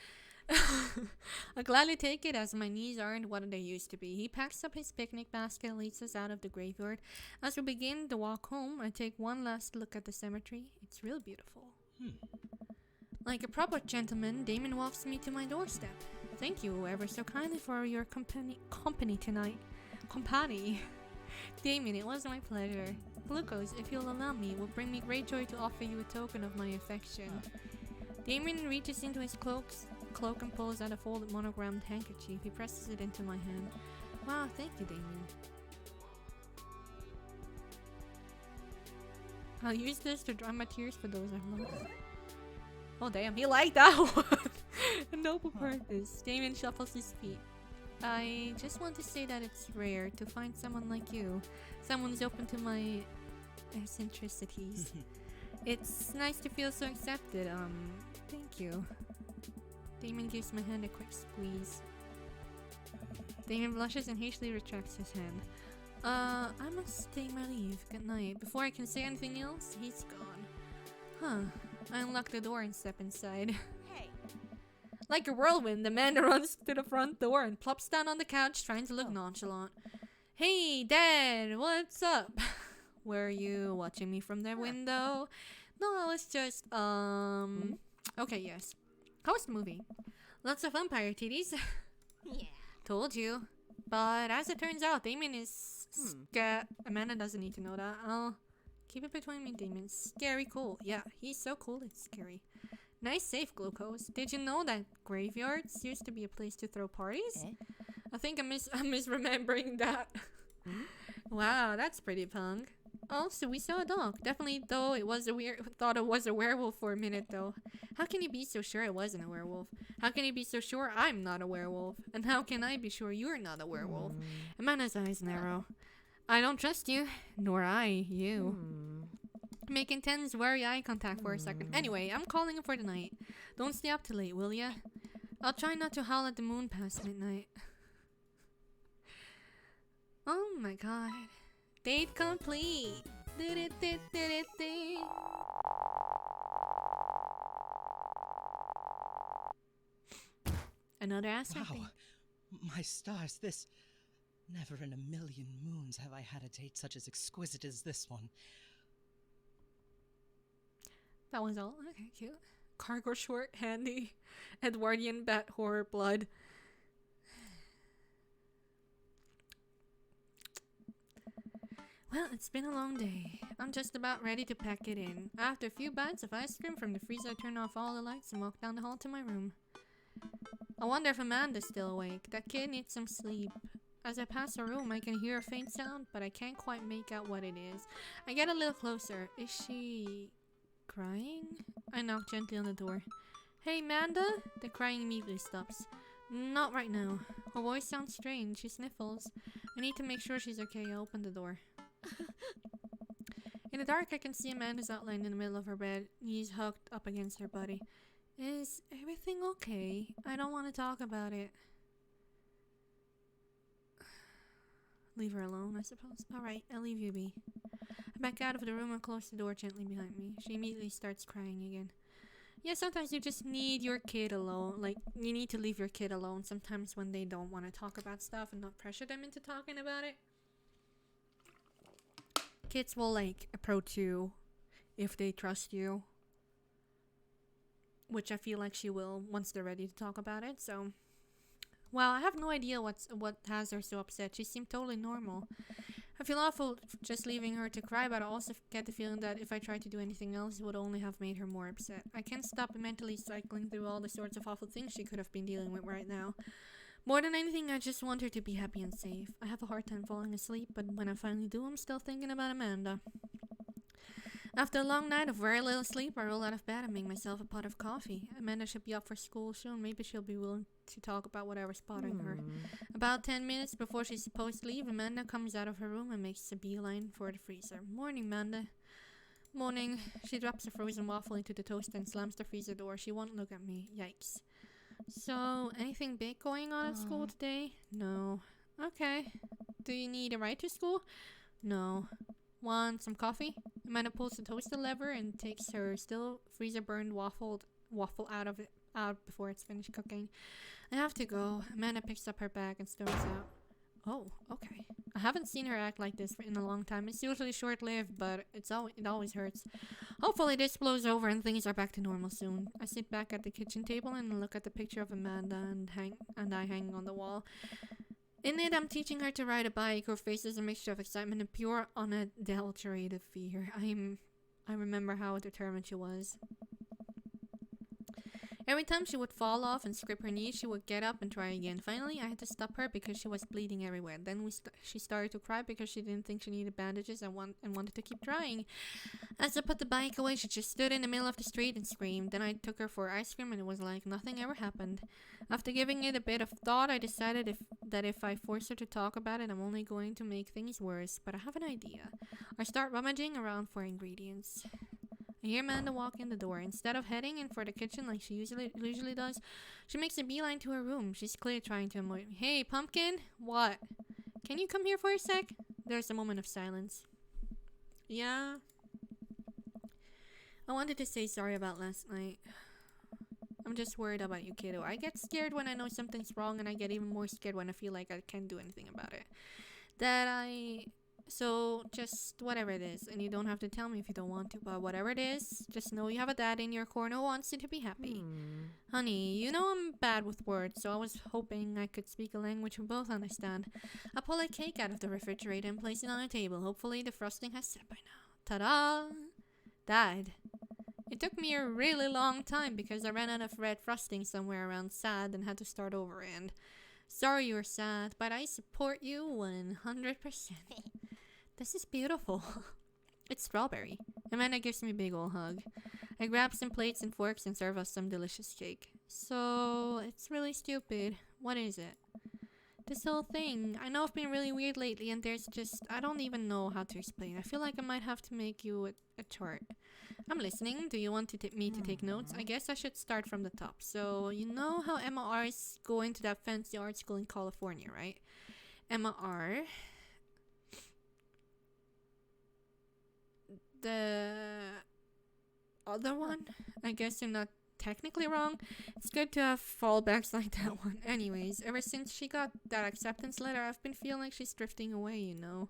I gladly take it as my knees aren't what they used to be. He packs up his picnic basket and leads us out of the graveyard. As we begin the walk home, I take one last look at the cemetery. It's real beautiful. Like a proper gentleman, Damon walks me to my doorstep. Thank you ever so kindly for your company tonight. Company. Damien, it was my pleasure. Glucose, if you'll allow me, will bring me great joy to offer you a token of my affection. Damien reaches into his cloak and pulls out a folded monogrammed handkerchief. He presses it into my hand. Wow, thank you, Damien. I'll use this to dry my tears for those I've lost. Oh damn, he liked that one! A noble purpose. Damien shuffles his feet. I just want to say that it's rare to find someone like you. Someone who's open to my eccentricities. It's nice to feel so accepted. Thank you. Damien gives my hand a quick squeeze. Damien blushes and hastily retracts his hand. I must take my leave. Good night. Before I can say anything else, he's gone. Huh. I unlock the door and step inside. Hey. Like a whirlwind, Amanda runs to the front door and plops down on the couch, trying to look nonchalant. Hey, Dad, what's up? Were you watching me from the window? No, I was just, Okay, yes. How was the movie? Lots of vampire titties. Yeah. Told you. But as it turns out, Damien is Amanda doesn't need to know that. I'll keep it between me and Damien. Scary cool. Yeah, he's so cool, it's scary. Nice save, Glucose. Did you know that graveyards used to be a place to throw parties? I think I'm misremembering that. Wow, that's pretty punk. Also, we saw a dog. Definitely, though, thought it was a werewolf for a minute, though. How can you be so sure it wasn't a werewolf? How can you be so sure I'm not a werewolf? And how can I be sure you're not a werewolf? Amanda's eyes narrow. I don't trust you, nor I you. Make intense, wary eye contact for a second. Anyway, I'm calling it for the night. Don't stay up too late, will ya? I'll try not to howl at the moon past midnight. Oh my god. Date complete. Another aspect. Wow. My stars, this... Never in a million moons have I had a date such as exquisite as this one. That was all. Okay, cute. Cargo short, handy. Edwardian bat horror blood. Well, it's been a long day. I'm just about ready to pack it in. After a few bites of ice cream from the freezer, I turn off all the lights and walk down the hall to my room. I wonder if Amanda's still awake. That kid needs some sleep. As I pass her room, I can hear a faint sound, but I can't quite make out what it is. I get a little closer. Is she... crying? I knock gently on the door. Hey, Amanda? The crying immediately stops. Not right now. Her voice sounds strange. She sniffles. I need to make sure she's okay. I open the door. In the dark, I can see Amanda's outline in the middle of her bed, knees hugged up against her body. Is everything okay? I don't want to talk about it. Leave her alone, I suppose. Alright, I'll leave you be. I back out of the room and close the door gently behind me. She immediately starts crying again. Yeah, sometimes you just need your kid alone. Like, you need to leave your kid alone sometimes when they don't want to talk about stuff and not pressure them into talking about it. Kids will, like, approach you if they trust you. Which I feel like she will once they're ready to talk about it, so... Well, I have no idea what has her so upset. She seemed totally normal. I feel awful just leaving her to cry, but I also get the feeling that if I tried to do anything else, it would only have made her more upset. I can't stop mentally cycling through all the sorts of awful things she could have been dealing with right now. More than anything, I just want her to be happy and safe. I have a hard time falling asleep, but when I finally do, I'm still thinking about Amanda. After a long night of very little sleep, I roll out of bed and make myself a pot of coffee. Amanda should be up for school soon. Maybe she'll be willing to talk about whatever's bothering her. About 10 minutes before she's supposed to leave, Amanda comes out of her room and makes a beeline for the freezer. Morning, Amanda. Morning. She drops a frozen waffle into the toaster and slams the freezer door. She won't look at me. Yikes. So, anything big going on at school today? No. Okay. Do you need a ride to school? No. Want some coffee? Amanda pulls the toaster lever and takes her still freezer burned waffle out before it's finished cooking. I have to go. Amanda picks up her bag and storms out. Oh, okay. I haven't seen her act like this in a long time. It's usually short-lived, but it always hurts. Hopefully this blows over and things are back to normal soon. I sit back at the kitchen table and look at the picture of Amanda and I hanging on the wall. In it, I'm teaching her to ride a bike. Her face is a mixture of excitement and pure, unadulterated fear. I remember how determined she was. Every time she would fall off and scrape her knee, she would get up and try again. Finally, I had to stop her because she was bleeding everywhere. Then she started to cry because she didn't think she needed bandages and wanted to keep trying. As I put the bike away, she just stood in the middle of the street and screamed. Then I took her for ice cream and it was like nothing ever happened. After giving it a bit of thought, I decided that if I force her to talk about it, I'm only going to make things worse. But I have an idea. I start rummaging around for ingredients. I hear Amanda walk in the door. Instead of heading in for the kitchen like she usually does, she makes a beeline to her room. She's clearly trying to avoid me. Hey, Pumpkin? What? Can you come here for a sec? There's a moment of silence. Yeah? I wanted to say sorry about last night. I'm just worried about you, kiddo. I get scared when I know something's wrong, and I get even more scared when I feel like I can't do anything about it. So, just whatever it is, and you don't have to tell me if you don't want to, but whatever it is, just know you have a dad in your corner who wants you to be happy. Honey, you know I'm bad with words, so I was hoping I could speak a language we both understand. I pull a cake out of the refrigerator and place it on a table. Hopefully the frosting has set by now. Ta-da! Dad. It took me a really long time because I ran out of red frosting somewhere around sad and had to start over, and sorry you're sad, but I support you 100%. This is beautiful. It's strawberry. Amanda gives me a big ol' hug. I grab some plates and forks and serve us some delicious cake. So, it's really stupid. What is it? This whole thing. I know I've been really weird lately and there's just... I don't even know how to explain. I feel like I might have to make you a chart. I'm listening. Do you want me to take notes? I guess I should start from the top. So, you know how Emma R is going to that fancy art school in California, right? Emma R... The other one? I guess you're not technically wrong. It's good to have fallbacks like that one. Anyways, ever since she got that acceptance letter, I've been feeling like she's drifting away, you know.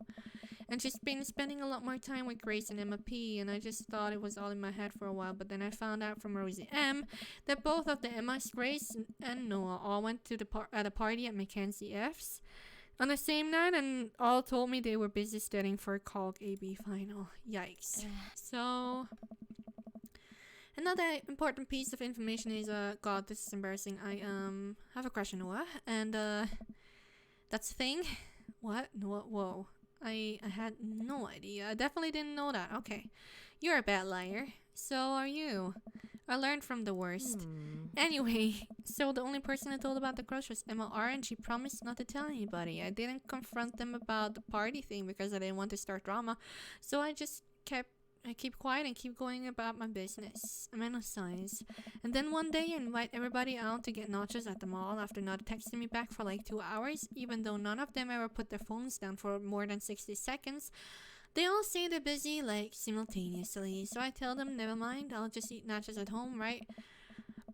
And she's been spending a lot more time with Grace and Emma P, and I just thought it was all in my head for a while, but then I found out from Rosie M that both of the Emmas, Grace and Noah, all went to at a party at Mackenzie F's on the same night, and all told me they were busy studying for a Calc AB final. Yikes. So, another important piece of information is, God, this is embarrassing. I, have a crush on Noah, and, that's the thing. What? Noah? Whoa. I had no idea. I definitely didn't know that. Okay. You're a bad liar. So are you. I learned from the worst. Anyway, so the only person I told about the crush was Emma R, and she promised not to tell anybody. I didn't confront them about the party thing because I didn't want to start drama. So I just keep quiet and keep going about my business. Amanda sighs. And then one day I invite everybody out to get nachos at the mall after not texting me back for like 2 hours, even though none of them ever put their phones down for more than 60 seconds. They all say they're busy, like, simultaneously, so I tell them, never mind, I'll just eat nachos at home, right?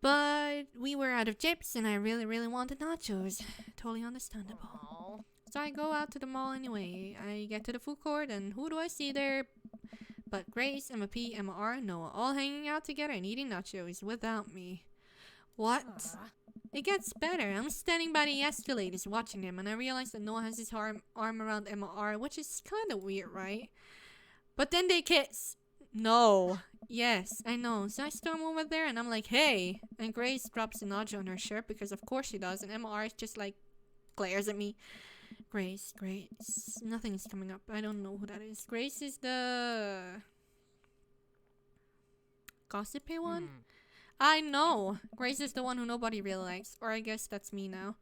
But we were out of chips, and I really, really wanted nachos. Totally understandable. Aw. So I go out to the mall anyway. I get to the food court, and who do I see there? But Grace, Emma P, Emma R, and Noah, all hanging out together and eating nachos without me. What? It gets better. I'm standing by the escalators watching them, and I realize that Noah has his arm around Emma R, which is kind of weird, right? But then they kiss. No. Yes, I know. So I storm over there, and I'm like, hey. And Grace drops a nacho on her shirt, because of course she does, and Emma R just like glares at me. Grace. Nothing's coming up. I don't know who that is. Grace is the gossipy one? I know. Grace is the one who nobody really likes. Or I guess that's me now.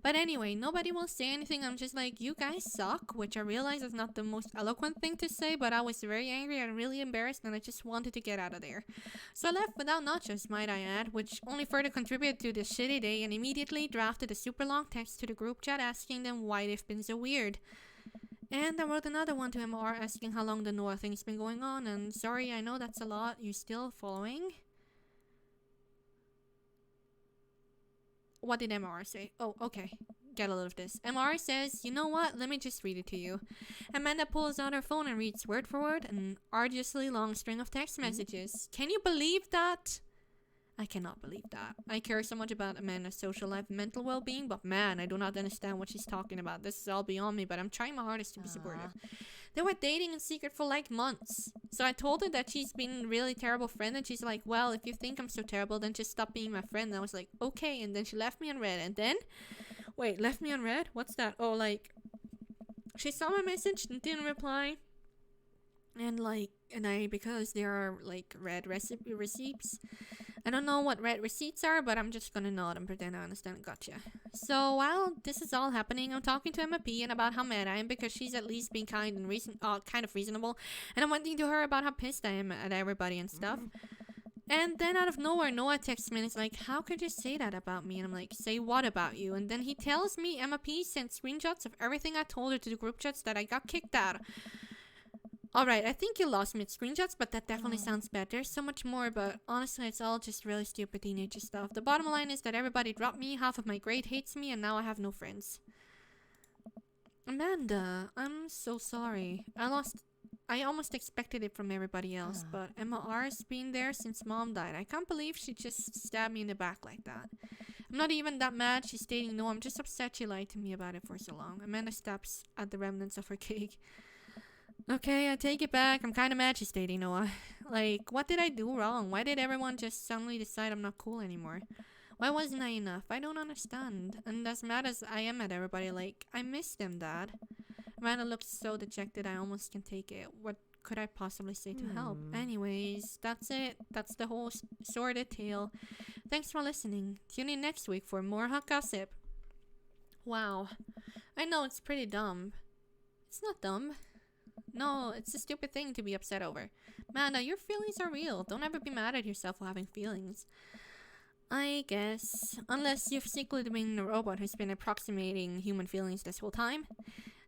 But anyway, nobody will say anything. I'm just like, you guys suck. Which I realize is not the most eloquent thing to say. But I was very angry and really embarrassed. And I just wanted to get out of there. So I left without nachos, might I add. Which only further contributed to this shitty day. And immediately drafted a super long text to the group chat asking them why they've been so weird. And I wrote another one to MR asking how long the Noah thing's been going on. And sorry, I know that's a lot. You still following? What did MR say? Oh, okay. Get a load of this. MR says, you know what? Let me just read it to you. Amanda pulls out her phone and reads word for word an arduously long string of text messages. Can you believe that? I cannot believe that. I care so much about Amanda's social life and mental well-being, but man, I do not understand what she's talking about. This is all beyond me, but I'm trying my hardest to be supportive. They were dating in secret for like months. So I told her that she's been a really terrible friend, and she's like, well, if you think I'm so terrible, then just stop being my friend. And I was like, okay, and then she left me on red. And then, wait, left me on red? What's that? Oh, like, she saw my message and didn't reply. And because there are like red receipts, I don't know what red receipts are, but I'm just gonna nod and pretend I understand. Gotcha. So while this is all happening, I'm talking to Emma P and about how mad I am because she's at least being kind and kind of reasonable, and I'm venting to her about how pissed I am at everybody and stuff. And then out of nowhere, Noah texts me and is like, how could you say that about me? And I'm like, say what about you? And then he tells me Emma P sent screenshots of everything I told her to the group chats that I got kicked out. Alright, I think you lost me at screenshots, but that definitely sounds bad. There's so much more, but honestly, it's all just really stupid teenager stuff. The bottom line is that everybody dropped me, half of my grade hates me, and now I have no friends. Amanda, I'm so sorry. I almost expected it from everybody else, but Emma R's been there since mom died. I can't believe she just stabbed me in the back like that. I'm not even that mad she's dating Noah. I'm just upset she lied to me about it for so long. Amanda stops at the remnants of her cake. Okay, I take it back. I'm kind of mad she's dating Noah. Like, what did I do wrong? Why did everyone just suddenly decide I'm not cool anymore? Why wasn't I enough? I don't understand. And as mad as I am at everybody, like, I miss them, Dad. Amanda looks so dejected I almost can take it. What could I possibly say to help? Anyways, that's it. That's the whole sordid tale. Thanks for listening. Tune in next week for more hot gossip. Wow. I know it's pretty dumb. It's not dumb. No, it's a stupid thing to be upset over. Amanda, your feelings are real. Don't ever be mad at yourself for having feelings. I guess. Unless you've secretly been a robot who's been approximating human feelings this whole time.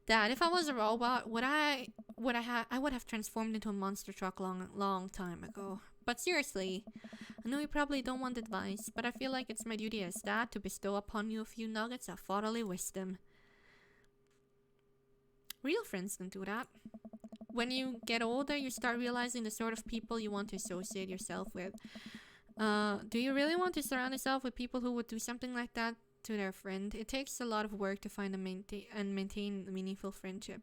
Dad, if I was a robot, I would have transformed into a monster truck long time ago. But seriously, I know you probably don't want advice, but I feel like it's my duty as dad to bestow upon you a few nuggets of fatherly wisdom. Real friends don't do that. When you get older, you start realizing the sort of people you want to associate yourself with. Do you really want to surround yourself with people who would do something like that to their friend? It takes a lot of work to find and maintain a meaningful friendship.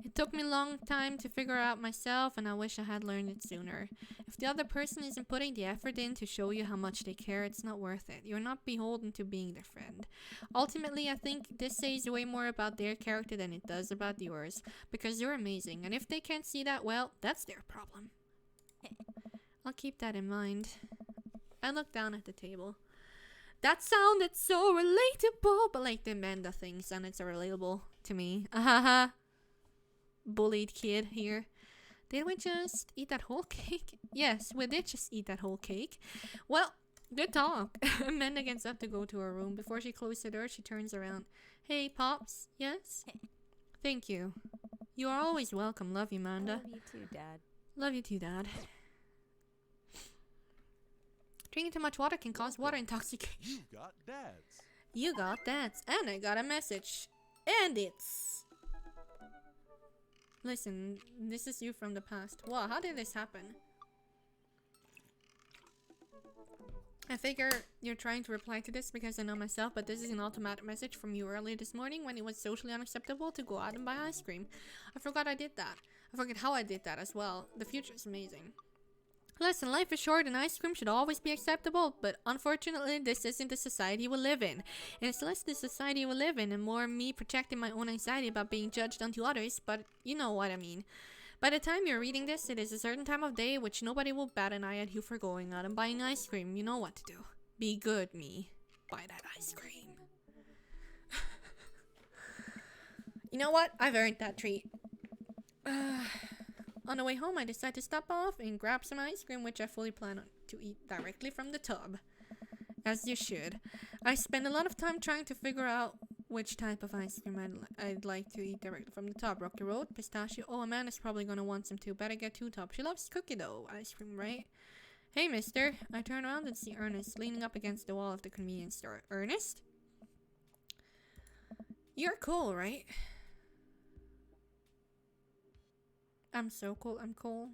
It took me a long time to figure out myself, and I wish I had learned it sooner. If the other person isn't putting the effort in to show you how much they care, it's not worth it. You're not beholden to being their friend. Ultimately, I think this says way more about their character than it does about yours, because you're amazing, and if they can't see that, well, that's their problem. I'll keep that in mind. I look down at the table. That sounded so relatable, but like the Amanda thing sounded so relatable to me. Ahaha. Bullied kid here. Did we just eat that whole cake? Yes, we did just eat that whole cake. Well, good talk. Amanda gets up to go to her room. Before she closes the door, she turns around. Hey, Pops. Yes? Thank you. You are always welcome. Love you, I Manda. love you too, Dad. Love you too, Dad. Drinking too much water can cause water intoxication. You've got dads. You got that, and I got a message. And it's... Listen, this is you from the past. Wow, how did this happen? I figure you're trying to reply to this because I know myself, but this is an automatic message from you earlier this morning when it was socially unacceptable to go out and buy ice cream. I forgot I did that. I forget how I did that as well. The future is amazing. Listen, life is short and ice cream should always be acceptable, but unfortunately this isn't the society we live in. And it's less the society we live in and more me projecting my own anxiety about being judged onto others, but you know what I mean. By the time you're reading this, it is a certain time of day which nobody will bat an eye at you for going out and buying ice cream. You know what to do. Be good, me. Buy that ice cream. You know what? I've earned that treat. On the way home, I decided to stop off and grab some ice cream, which I fully plan on to eat directly from the tub. As you should. I spend a lot of time trying to figure out which type of ice cream I'd like to eat directly from the tub. Rocky Road, pistachio. Oh, Amanda's probably gonna want some too. Better get two top. She loves cookie dough ice cream, right? Hey, mister. I turn around and see Ernest leaning up against the wall of the convenience store. Ernest? You're cool, right? I'm so cool. I'm cool.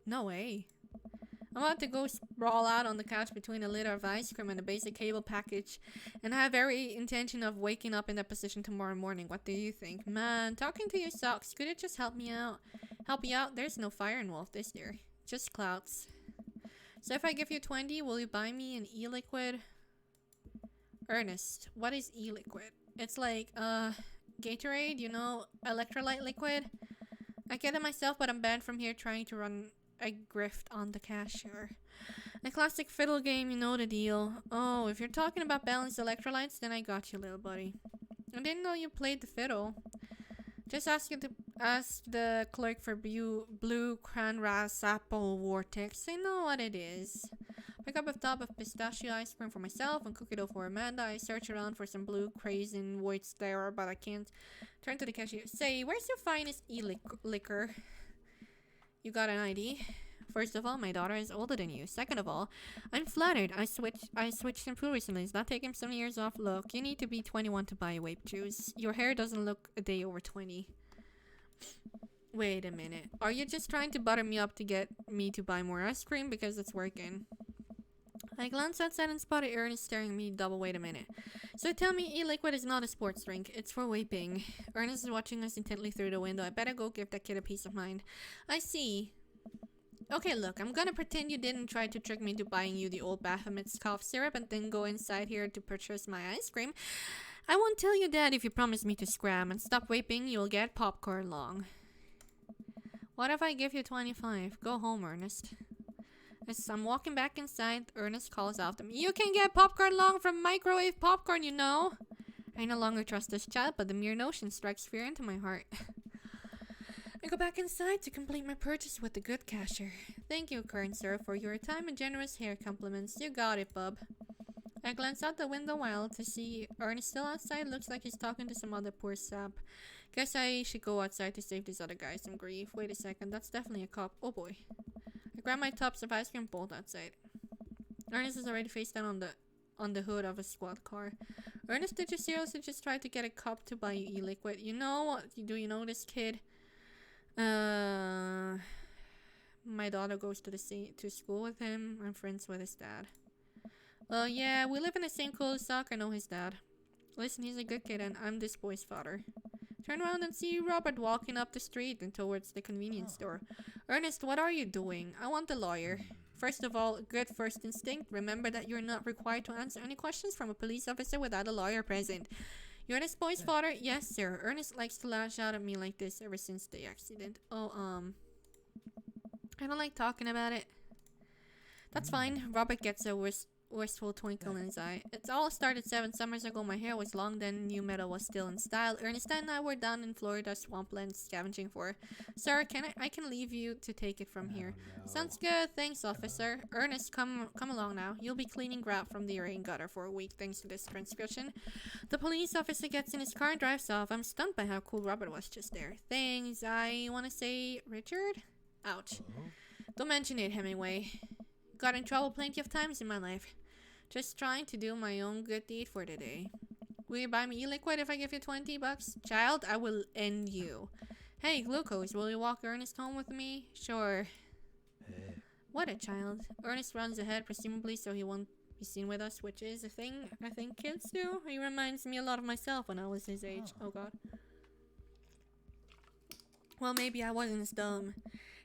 No way. I'm about to go sprawl out on the couch between a liter of ice cream and a basic cable package, and I have every intention of waking up in that position tomorrow morning. What do you think? Man, talking to you sucks. Could it just help me out? Help you out? There's no fire involved, is there? Just clouds. So if I give you 20, will you buy me an e-liquid? Ernest, what is e-liquid? It's like, Gatorade, you know, electrolyte liquid. I get it myself, but I'm banned from here trying to run a grift on the cashier. A classic fiddle game, you know the deal. Oh, if you're talking about balanced electrolytes, then I got you, little buddy. I didn't know you played the fiddle. Just ask the clerk for blue cranberry apple vortex. They know what it is. Pick up a tub of pistachio ice cream for myself and cookie dough for Amanda. I search around for some blue crazy whites there, but I can't. Turn to the cashier. Say, where's your finest liquor? You got an ID? First of all, my daughter is older than you. Second of all, I'm flattered. I switched shampoo recently. It's not taking some years off. Look, you need to be 21 to buy vape juice. Your hair doesn't look a day over 20. Wait a minute. Are you just trying to butter me up to get me to buy more ice cream? Because it's working. I glanced outside and spotted Ernest staring at me double. Wait a minute. So tell me, e-liquid is not a sports drink. It's for vaping. Ernest is watching us intently through the window. I better go give that kid a peace of mind. I see. Okay, look, I'm gonna pretend you didn't try to trick me into buying you the old Baphomet's cough syrup and then go inside here to purchase my ice cream. I won't tell your dad if you promise me to scram and stop vaping. You'll get popcorn long. What if I give you 25? Go home, Ernest. As I'm walking back inside, Ernest calls out to me. You can get popcorn long from microwave popcorn, you know. I no longer trust this child, but the mere notion strikes fear into my heart. I go back inside to complete my purchase with the good cashier. Thank you, kind sir, for your time and generous hair compliments. You got it, bub. I glance out the window while to see Ernest still outside. Looks like he's talking to some other poor sap. Guess I should go outside to save this other guy some grief. Wait a second, that's definitely a cop. Oh boy. I grab my tubs of ice cream, bolt outside. Ernest is already face down on the hood of a squad car. Ernest, did you seriously just try to get a cop to buy you e-liquid? You know what? Do you know this kid? My daughter goes to school with him. I'm friends with his dad. Well, yeah, we live in the same cul-de-sac. I know his dad. Listen, he's a good kid, and I'm this boy's father. Turn around and see Robert walking up the street and towards the convenience store. Ernest, what are you doing? I want the lawyer. First of all, good first instinct. Remember that you're not required to answer any questions from a police officer without a lawyer present. You're this boy's father? Yes, sir. Ernest likes to lash out at me like this ever since the accident. Oh, I don't like talking about it. That's fine. Robert gets a wistful twinkle in his eye. It all started 7 summers ago. My hair was long then, new metal was still in style. Ernestine and I were down in Florida swampland scavenging for. Sir, I can leave you to take it from here. Sounds good, thanks, officer. Ernest, come along now. You'll be cleaning grout from the rain gutter for a week thanks to this transcription. The police officer gets in his car and drives off. I'm stunned by how cool Robert was just there. Thanks, I wanna say Richard? Ouch. Don't mention it, Hemingway. Got in trouble plenty of times in my life. Just trying to do my own good deed for the day. Will you buy me e-liquid if I give you $20? Child, I will end you. Hey, Glucose, will you walk Ernest home with me? Sure. What a child. Ernest runs ahead, presumably so he won't be seen with us, which is a thing I think kids do. He reminds me a lot of myself when I was his age. Oh god. Well, maybe I wasn't as dumb.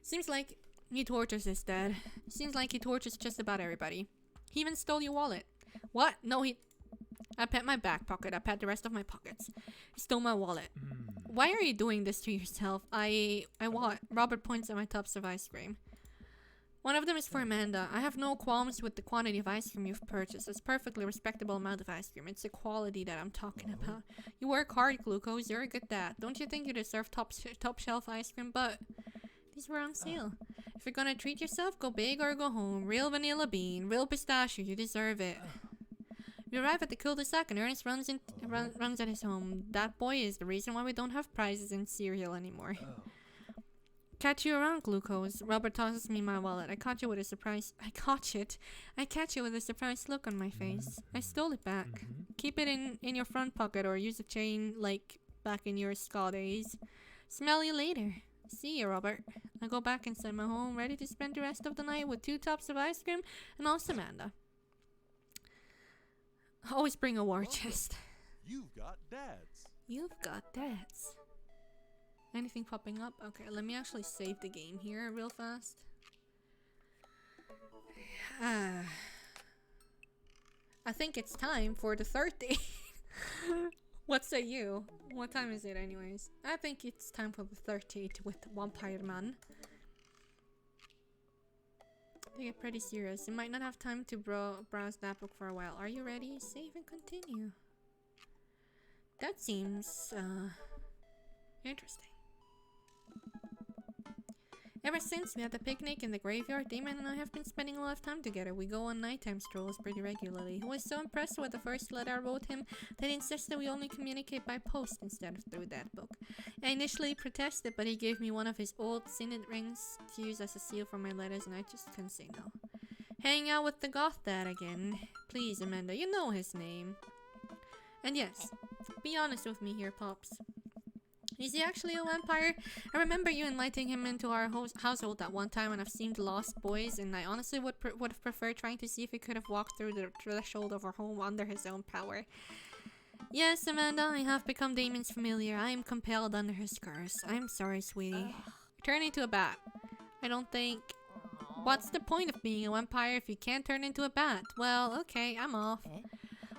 Seems like he tortures his dad. Seems like he tortures just about everybody. He even stole your wallet. What? No, he... I pat my back pocket. I pat the rest of my pockets. He stole my wallet. Why are you doing this to yourself? I what? Robert points at my tubs of ice cream. One of them is for Amanda. I have no qualms with the quantity of ice cream you've purchased. It's a perfectly respectable amount of ice cream. It's the quality that I'm talking about. You work hard, Glucose. You're a good dad. Don't you think you deserve top shelf ice cream? But these were on sale. If you're gonna treat yourself, go big or go home. Real vanilla bean, real pistachio. You deserve it. We arrive at the cul-de-sac and Ernest runs at his home. That boy is the reason why we don't have prizes in cereal anymore. Catch you around, Glucose. Robert tosses me my wallet. I catch you with a surprised look on my face. I stole it back. Keep it in your front pocket or use a chain like back in your ska days. Smell you later. See you, Robert. I go back inside my home, ready to spend the rest of the night with 2 tubs of ice cream and also Amanda. Always bring a war chest. You've got dads. You've got dads. Anything popping up? Okay, let me actually save the game here real fast. I think it's time for the third date. What say you? What time is it anyways? I think it's time for the third date with Vampire Man. They get pretty serious. You might not have time to browse that book for a while. Are you ready? Save and continue. That seems interesting. Ever since we had the picnic in the graveyard, Damon and I have been spending a lot of time together. We go on nighttime strolls pretty regularly. He was so impressed with the first letter I wrote him that he insisted we only communicate by post instead of through that book. I initially protested, but he gave me one of his old signet rings to use as a seal for my letters, and I just couldn't say no. Hang out with the goth dad again. Please, Amanda, you know his name. And yes, be honest with me here, Pops. Is he actually a vampire? I remember you inviting him into our household that one time when I've seen The Lost Boys, and I honestly would have preferred trying to see if he could have walked through the threshold of our home under his own power. Yes, Amanda, I have become Damon's familiar. I am compelled under his curse. I'm sorry, sweetie. Turn into a bat. I don't think... What's the point of being a vampire if you can't turn into a bat? Well, okay, I'm off.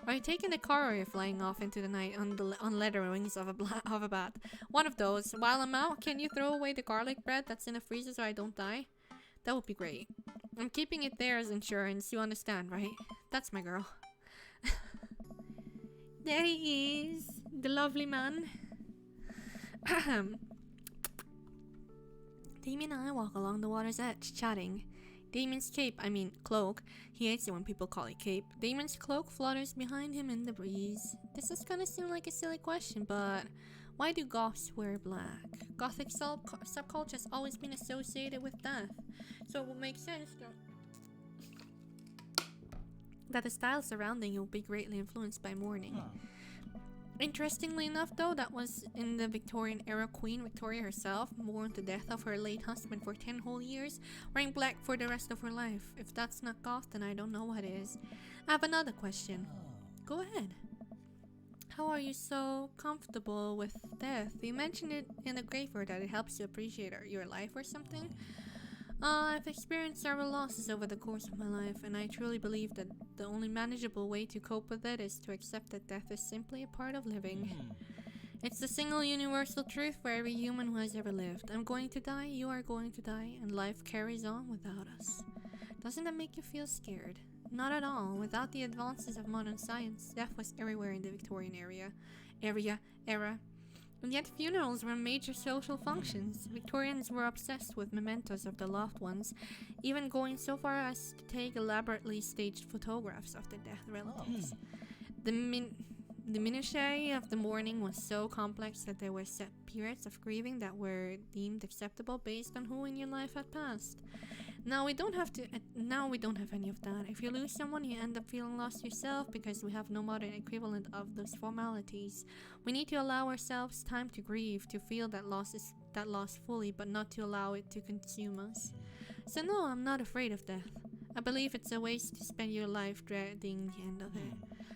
Are you taking the car or are you flying off into the night on leather wings of a bat? One of those. While I'm out, can you throw away the garlic bread that's in the freezer so I don't die? That would be great. I'm keeping it there as insurance, you understand, right? That's my girl. There he is, the lovely man. Damon and I walk along the water's edge, chatting. Damon's cloak. He hates it when people call it cape. Damon's cloak flutters behind him in the breeze. This is gonna seem like a silly question, but why do goths wear black? Gothic subculture has always been associated with death, so it would make sense that the style surrounding you will be greatly influenced by mourning. Interestingly enough, though, that was in the Victorian era. Queen Victoria herself mourned the death of her late husband for 10 whole years, wearing black for the rest of her life. If that's not goth, then I don't know what is. I have another question. Go ahead. How are you so comfortable with death? You mentioned it in the graveyard that it helps you appreciate your life or something. I've experienced several losses over the course of my life, and I truly believe that the only manageable way to cope with it is to accept that death is simply a part of living. It's the single universal truth for every human who has ever lived. I'm going to die, you are going to die, and life carries on without us. Doesn't that make you feel scared? Not at all. Without the advances of modern science, death was everywhere in the Victorian era. And yet funerals were major social functions. Victorians were obsessed with mementos of the loved ones, even going so far as to take elaborately staged photographs of the dead relatives. The minutiae of the mourning was so complex that there were set periods of grieving that were deemed acceptable based on who in your life had passed. Now we don't have any of that. If you lose someone, you end up feeling lost yourself because we have no modern equivalent of those formalities. We need to allow ourselves time to grieve, to feel that loss fully, but not to allow it to consume us. So no, I'm not afraid of death. I believe it's a waste to spend your life dreading the end of it.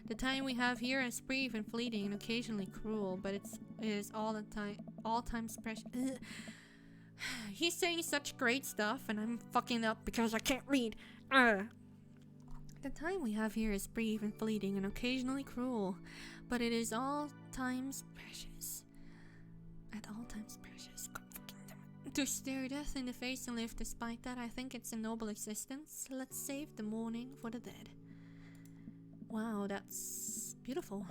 The time we have here is brief and fleeting and occasionally cruel, but it is all times precious. He's saying such great stuff, and I'm fucking up because I can't read. The time we have here is brief and fleeting and occasionally cruel, but it is all times precious. At all times precious. God fucking damn it. To stare death in the face and live despite that, I think it's a noble existence. Let's save the mourning for the dead. Wow, that's beautiful.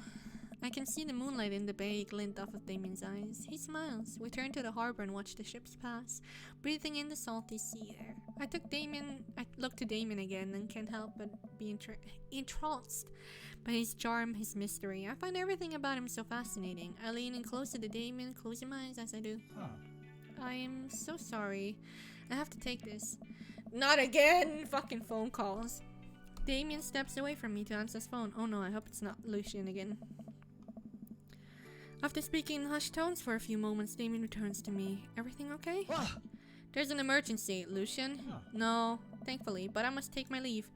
I can see the moonlight in the bay glint off of Damien's eyes. He smiles. We turn to the harbor and watch the ships pass, breathing in the salty sea air. I look to Damien again and can't help but be entranced by his charm, his mystery. I find everything about him so fascinating. I lean in closer to Damien, closing my eyes as I do. I am so sorry. I have to take this. Not again! Fucking phone calls. Damien steps away from me to answer his phone. Oh no, I hope it's not Lucian again. After speaking in hushed tones for a few moments, Damien returns to me. Everything okay? There's an emergency, Lucian. No, thankfully, but I must take my leave.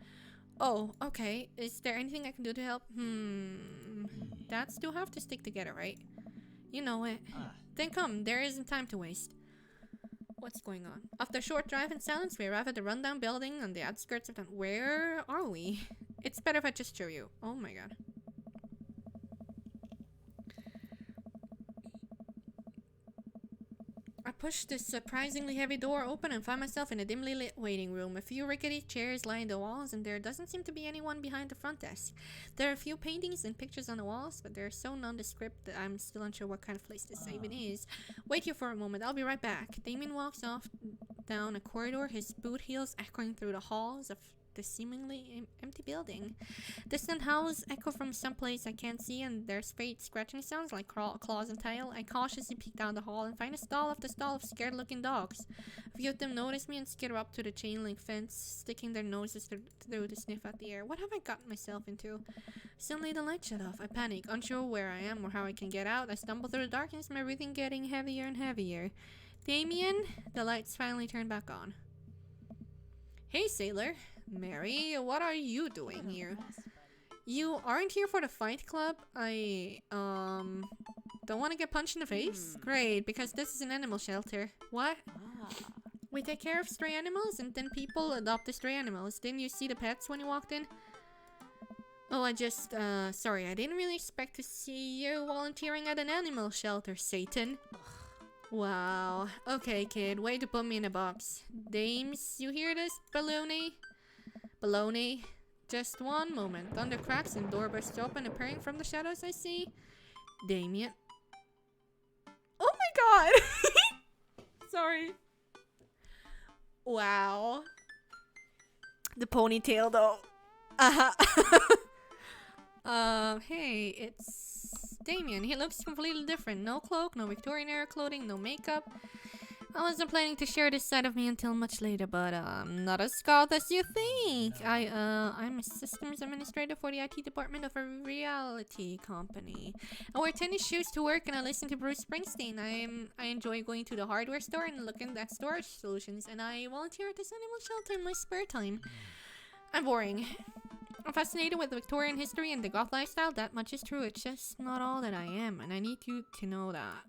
Oh, okay. Is there anything I can do to help? Dads do have to stick together, right? You know it. Then come, there isn't time to waste. What's going on? After a short drive in silence, we arrive at the rundown building on the outskirts of town. Where are we? It's better if I just show you. Oh my god. I push this surprisingly heavy door open and find myself in a dimly lit waiting room. A few rickety chairs line the walls, and there doesn't seem to be anyone behind the front desk. There are a few paintings and pictures on the walls, but they're so nondescript that I'm still unsure what kind of place this even is. Wait here for a moment, I'll be right back. Damien walks off down a corridor, his boot heels echoing through the halls of the seemingly empty building. Distant howls echo from someplace I can't see, and there's faint scratching sounds like claws and tail. I cautiously peek down the hall and find a stall after stall of scared-looking dogs. A few of them notice me and skitter up to the chain-link fence, sticking their noses through to sniff at the air. What have I gotten myself into? Suddenly the light shut off. I panic, unsure where I am or how I can get out. I stumble through the darkness, my breathing getting heavier and heavier. Damien? The lights finally turn back on. Hey, sailor. Mary, what are you doing here? You aren't here for the fight club? I, don't want to get punched in the face? Great, because this is an animal shelter. What? We take care of stray animals, and then people adopt the stray animals. Didn't you see the pets when you walked in? Oh, sorry, I didn't really expect to see you volunteering at an animal shelter, Satan. Wow. Okay, kid, way to put me in a box. Dames, you hear this, baloney? Baloney. Just one moment. Thunder cracks and door bursts open, appearing from the shadows I see Damien. Oh my god! Sorry. Wow. The ponytail though. Hey, it's Damien. He looks completely different. No cloak, no Victorian era clothing, no makeup. I wasn't planning to share this side of me until much later, but I'm not as scout as you think. I'm a systems administrator for the IT department of a reality company. I wear tennis shoes to work and I listen to Bruce Springsteen. I enjoy going to the hardware store and looking at storage solutions, and I volunteer at this animal shelter in my spare time. I'm boring. I'm fascinated with Victorian history and the goth lifestyle. That much is true. It's just not all that I am, and I need you to know that.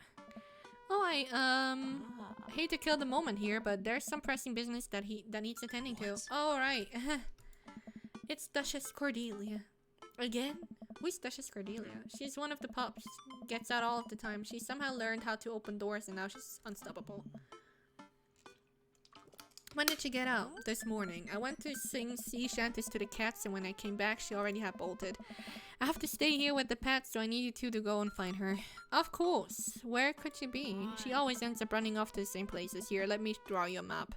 Oh, I hate to kill the moment here, but there's some pressing business that needs attending to. Oh, right. It's Duchess Cordelia. Again? Who's Duchess Cordelia? She's one of the pups. Gets out all of the time. She somehow learned how to open doors and now she's unstoppable. When did she get out? This morning. I went to sing sea shanties to the cats, and when I came back, she already had bolted. I have to stay here with the pets, so I need you two to go and find her. Of course. Where could she be? She always ends up running off to the same places. Here, let me draw you a map.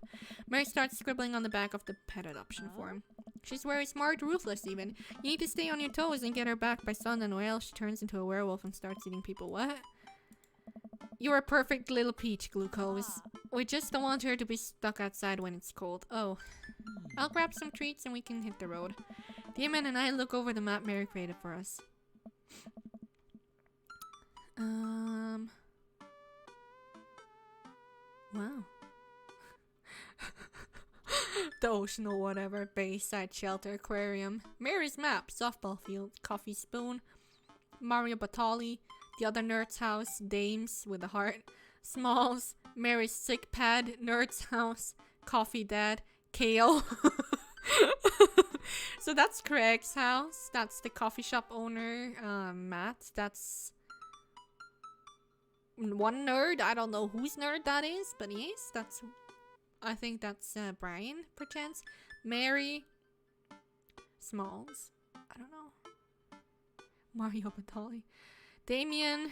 Mary starts scribbling on the back of the pet adoption form. She's very smart, ruthless even. You need to stay on your toes and get her back by sundown, or else she turns into a werewolf and starts eating people. What? You're a perfect little peach, Glucose. We just don't want her to be stuck outside when it's cold. Oh. I'll grab some treats and we can hit the road. Damon and I look over the map Mary created for us. Wow. The ocean or whatever. Bayside shelter, aquarium. Mary's map. Softball field. Coffee spoon. Mario Batali. The other nerd's house. Dames with a heart. Smalls. Mary's sick pad. Nerd's house. Coffee dad. Kale. So that's Craig's house. That's the coffee shop owner. Matt. That's one nerd. I don't know whose nerd that is, but yes, that's. I think that's Brian, perchance. Mary. Smalls. I don't know. Mario Batali. Damien.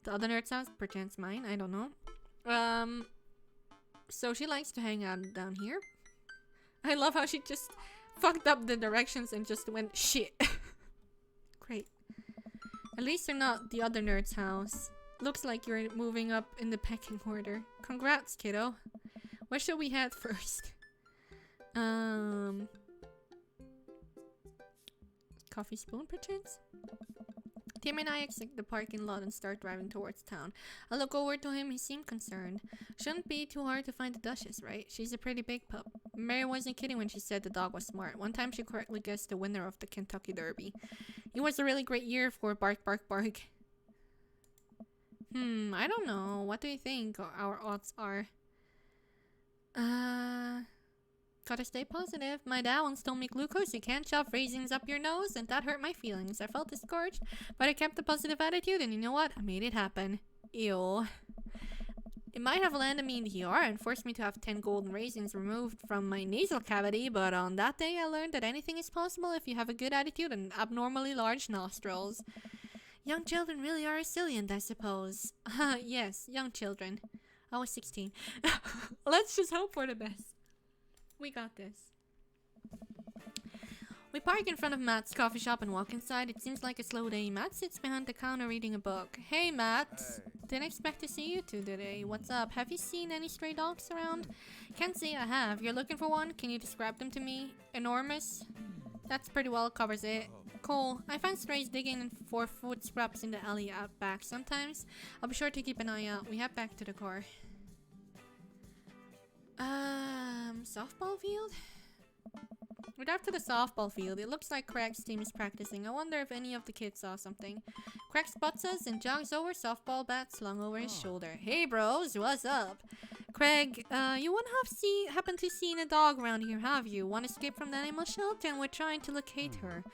The other nerd's house, perchance mine. I don't know. So she likes to hang out down here. I love how she just fucked up the directions and just went shit. Great. At least you're not the other nerd's house. Looks like you're moving up in the pecking order. Congrats, kiddo. Where should we head first? Coffee spoon, perchance? Tim and I exit the parking lot and start driving towards town. I look over to him, he seemed concerned. Shouldn't be too hard to find the Duchess, right? She's a pretty big pup. Mary wasn't kidding when she said the dog was smart. One time she correctly guessed the winner of the Kentucky Derby. It was a really great year for Bark Bark Bark. I don't know. What do you think our odds are? Gotta stay positive. My dad once told me, Glucose, you can't shove raisins up your nose, and that hurt my feelings. I felt discouraged, but I kept a positive attitude, and you know what? I made it happen. Ew. It might have landed me in the ER and forced me to have 10 golden raisins removed from my nasal cavity, but on that day I learned that anything is possible if you have a good attitude and abnormally large nostrils. Young children really are resilient, I suppose. Yes, young children. I was 16. Let's just hope for the best. We got this. We park in front of Matt's coffee shop and walk inside. It seems like a slow day. Matt sits behind the counter reading a book. Hey, Matt. Hey. Didn't expect to see you two today. What's up? Have you seen any stray dogs around? Can't say I have. You're looking for one? Can you describe them to me? Enormous? That's pretty well covers it. Cool. I find strays digging for food scraps in the alley out back sometimes. I'll be sure to keep an eye out. We head back to the car. Softball field? We drive to the softball field. It looks like Craig's team is practicing. I wonder if any of the kids saw something. Craig spots us and jogs over, softball bat slung over his shoulder. Hey bros, what's up? Craig, you wouldn't have happened to see a dog around here, have you? One escaped from the animal shelter and we're trying to locate her.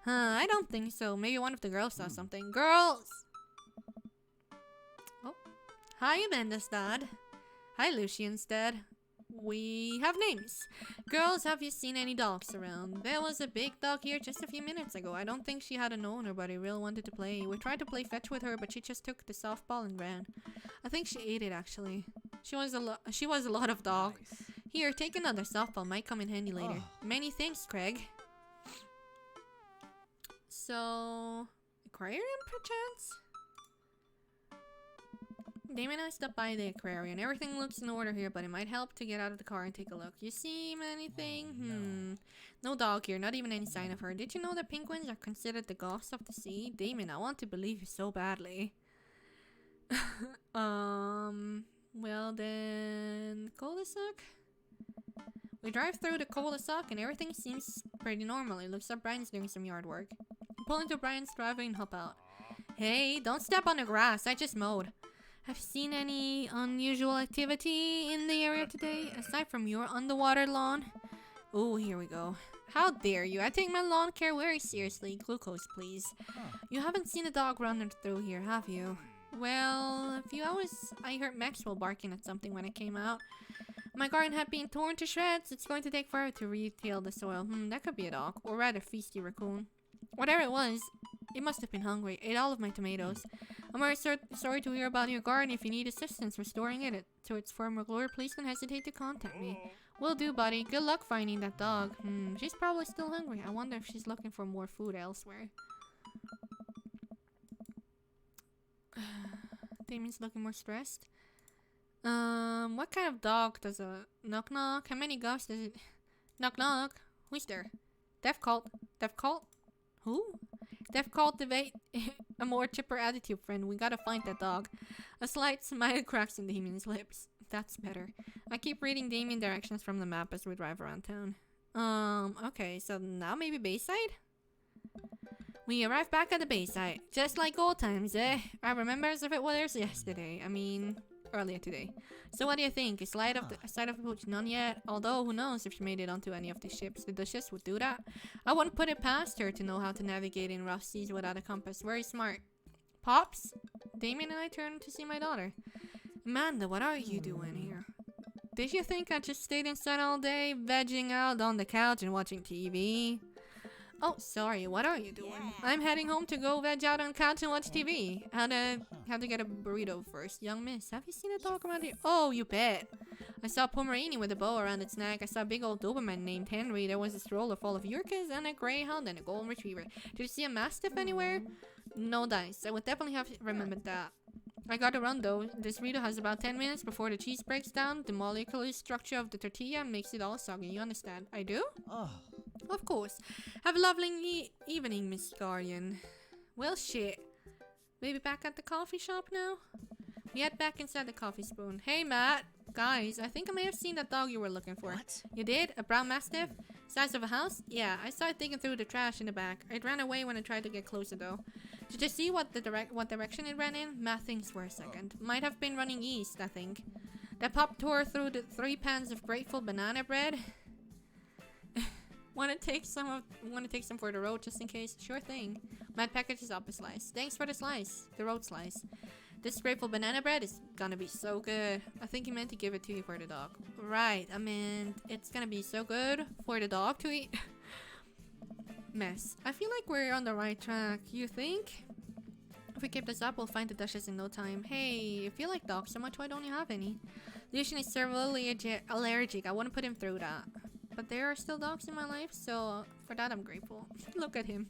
I don't think so. Maybe one of the girls saw something. Girls! Oh. Hi, Amanda's dad. Hi, Lucian's dad. We have names. Girls, have you seen any dogs around? There was a big dog here just a few minutes ago. I don't think she had an owner, but I really wanted to play. We tried to play fetch with her, but she just took the softball and ran. I think she ate it, actually. She was a lot of dog. Nice. Here, take another softball. Might come in handy later. Oh. Many thanks, Craig. So, aquarium, perchance? Damon and I stopped by the aquarium. Everything looks in order here, but it might help to get out of the car and take a look. You see anything? No dog here, not even any sign of her. Did you know that penguins are considered the ghosts of the sea? Damon, I want to believe you so badly. Well then, cul-de-sac? We drive through the cul-de-sac and everything seems pretty normal. It looks like Brian's doing some yard work. Pull into Brian's driveway and hop out. Hey, don't step on the grass. I just mowed. Have you seen any unusual activity in the area today, aside from your underwater lawn? Oh, here we go. How dare you? I take my lawn care very seriously. Glucose, please. You haven't seen a dog running through here, have you? Well, a few hours I heard Maxwell barking at something when I came out. My garden had been torn to shreds. It's going to take forever to retail the soil. That could be a dog, or rather feisty raccoon. Whatever it was, it must have been hungry. Ate all of my tomatoes. I'm very sorry to hear about your garden. If you need assistance restoring it to its former glory, please don't hesitate to contact me. Will do, buddy. Good luck finding that dog. She's probably still hungry. I wonder if she's looking for more food elsewhere. Damien's looking more stressed. What kind of dog does a knock knock? How many ghosts does it? Knock knock. Who's there? Death cult. Death cult? Who? Death cultivate a more chipper attitude, friend. We gotta find that dog. A slight smile cracks in Damien's lips. That's better. I keep reading Damien directions from the map as we drive around town. Okay, so now maybe Bayside? We arrived back at the Bayside. Just like old times, eh? I remember as if it was yesterday. I mean, earlier today. So what do you think? Is sight of the boat? None yet. Although, who knows if she made it onto any of the ships. The Duchess would do that. I wouldn't put it past her to know how to navigate in rough seas without a compass. Very smart. Pops? Damien and I turned to see my daughter. Amanda, what are you doing here? Did you think I just stayed inside all day, vegging out on the couch and watching TV? Oh, sorry, what are you doing? Yeah. I'm heading home to go veg out on the couch and watch TV. Had to get a burrito first. Young miss, have you seen a dog around here? Oh, you bet. I saw a Pomeranian with a bow around its neck. I saw a big old Doberman named Henry. There was a stroller full of Yorkies and a Greyhound and a Golden Retriever. Did you see a Mastiff anywhere? No dice. I would definitely have remembered that. I gotta run though. This burrito has about 10 minutes before the cheese breaks down. The molecular structure of the tortilla makes it all soggy. You understand? I do? Oh. Of course. Have a lovely evening, Miss Guardian. Well, shit. Maybe back at the coffee shop now? We head back inside the coffee spoon. Hey, Matt. Guys, I think I may have seen that dog you were looking for. What? You did? A brown mastiff? Size of a house? Yeah, I saw it digging through the trash in the back. It ran away when I tried to get closer, though. Did you see what direction it ran in? Matt thinks for a second. Might have been running east, I think. That pup tore through the 3 pans of grateful banana bread. Wanna take some for the road just in case? Sure thing. Matt packages up a slice. Thanks for the slice. The road slice. This grateful banana bread is gonna be so good. I think he meant to give it to you for the dog. Right, I mean, it's gonna be so good for the dog to eat. Mess. I feel like we're on the right track. You think? If we keep this up, we'll find the Duchess in no time. Hey, if you like dogs so much, why don't you have any? Lucian is severely allergic. I wouldn't put him through that. But there are still dogs in my life, so for that I'm grateful. Look at him.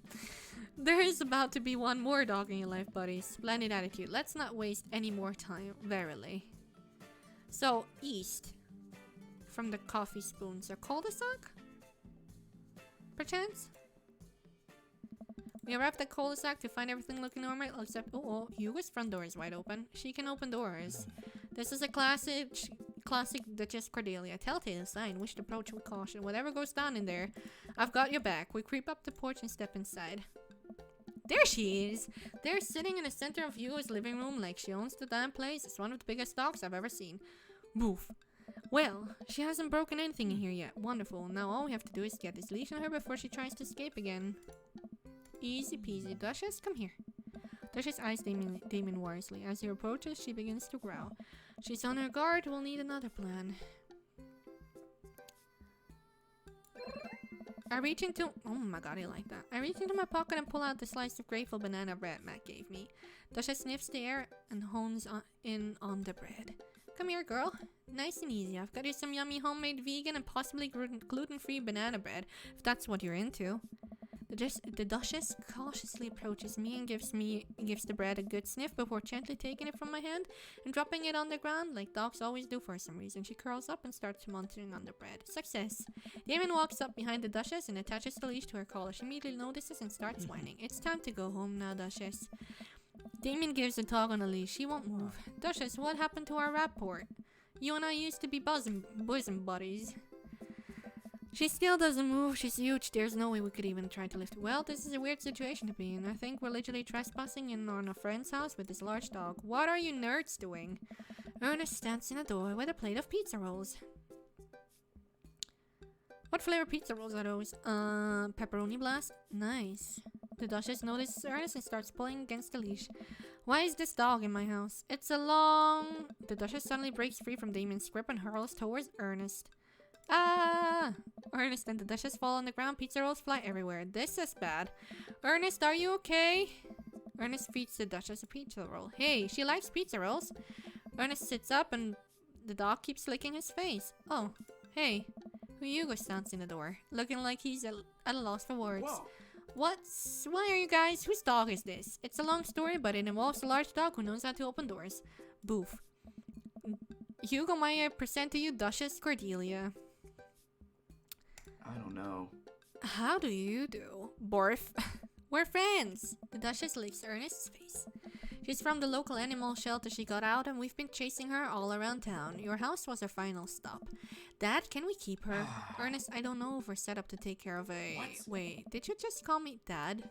There is about to be one more dog in your life, buddy. Splendid attitude. Let's not waste any more time, verily. So, east. From the coffee spoons. A cul-de-sac? Perchance? We arrived at cul-de-sac to find everything looking normal, except, Hugo's front door is wide open. She can open doors. This is a classic Duchess Cordelia. Telltale sign. Wish to approach with caution. Whatever goes down in there, I've got your back. We creep up the porch and step inside. There she is! There, sitting in the center of Hugo's living room like she owns the damn place. It's one of the biggest dogs I've ever seen. Boof. Well, she hasn't broken anything in here yet. Wonderful. Now all we have to do is get this leash on her before she tries to escape again. Easy peasy. Duchess, come here. Duchess eyes Damien wisely. As he approaches, she begins to growl. She's on her guard. We'll need another plan. I reach into... Oh my god, I like that. I reach into my pocket and pull out the slice of grateful banana bread Matt gave me. Duchess sniffs the air and hones in on the bread. Come here, girl. Nice and easy. I've got you some yummy homemade vegan and possibly gluten-free banana bread, if that's what you're into. The Duchess cautiously approaches me and gives the bread a good sniff before gently taking it from my hand and dropping it on the ground like dogs always do for some reason. She curls up and starts munching on the bread. Success! Damien walks up behind the Duchess and attaches the leash to her collar. She immediately notices and starts whining. It's time to go home now, Duchess. Damien gives a tug on the leash. She won't move. Duchess, what happened to our rapport? You and I used to be bosom buddies. She still doesn't move. She's huge. There's no way we could even try to lift her. Well, this is a weird situation to be in. I think we're literally trespassing in on a friend's house with this large dog. What are you nerds doing? Ernest stands in the door with a plate of pizza rolls. What flavor pizza rolls are those? Pepperoni blast? Nice. The Duchess notices Ernest and starts pulling against the leash. Why is this dog in my house? It's a long... The Duchess suddenly breaks free from Damien's grip and hurls towards Ernest. Ah! Ernest and the Duchess fall on the ground. Pizza rolls fly everywhere. This is bad. Ernest, are you okay? Ernest feeds the Duchess a pizza roll. Hey, she likes pizza rolls. Ernest sits up and the dog keeps licking his face. Oh, hey. Hugo stands in the door, looking like he's at a loss for words. Whoa. Why are you guys? Whose dog is this? It's a long story, but it involves a large dog who knows how to open doors. Boof. Hugo, may I present to you Duchess Cordelia? I don't know. How do you do? Borf. We're friends. The Duchess licks Ernest's face. She's from the local animal shelter she got out, and we've been chasing her all around town. Your house was her final stop. Dad, can we keep her? Ernest, I don't know if we're set up to take care of a... What? Wait, did you just call me Dad?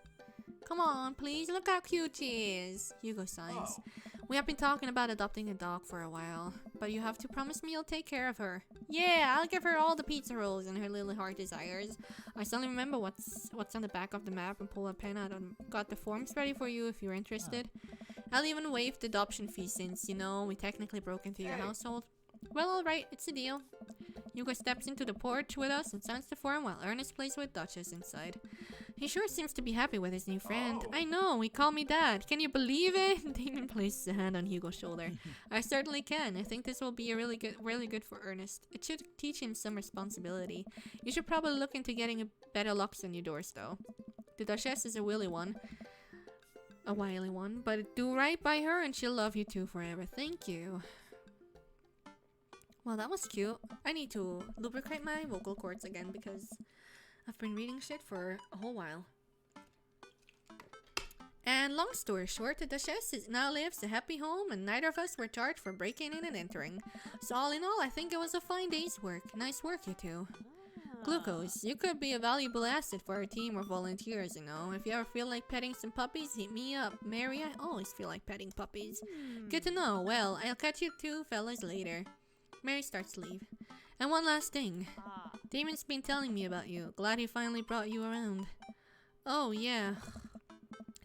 Come on, please, look how cute she is. Hugo sighs. Oh. We have been talking about adopting a dog for a while, but you have to promise me you'll take care of her. Yeah, I'll give her all the pizza rolls and her little heart desires. I suddenly remember what's on the back of the map and pull a pen out and got the forms ready for you if you're interested. I'll even waive the adoption fee since, you know, we technically broke into your household. Well, alright, it's a deal. Hugo steps into the porch with us and signs the form while Ernest plays with Duchess inside. He sure seems to be happy with his new friend. Oh. I know, he called me Dad. Can you believe it? Damien places a hand on Hugo's shoulder. I certainly can. I think this will be a really good for Ernest. It should teach him some responsibility. You should probably look into getting a better locks on your doors, though. The Duchess is a wily one, but do right by her and she'll love you too forever. Thank you. Well, that was cute. I need to lubricate my vocal cords again because I've been reading shit for a whole while. And long story short, the Duchess now lives a happy home and neither of us were charged for breaking in and entering. So all in all, I think it was a fine day's work. Nice work, you two. Glucose, you could be a valuable asset for our team or volunteers, you know. If you ever feel like petting some puppies, hit me up. Mary, I always feel like petting puppies. Good to know. Well, I'll catch you two fellas later. Mary starts to leave. And one last thing. Damien's been telling me about you. Glad he finally brought you around. Oh, yeah.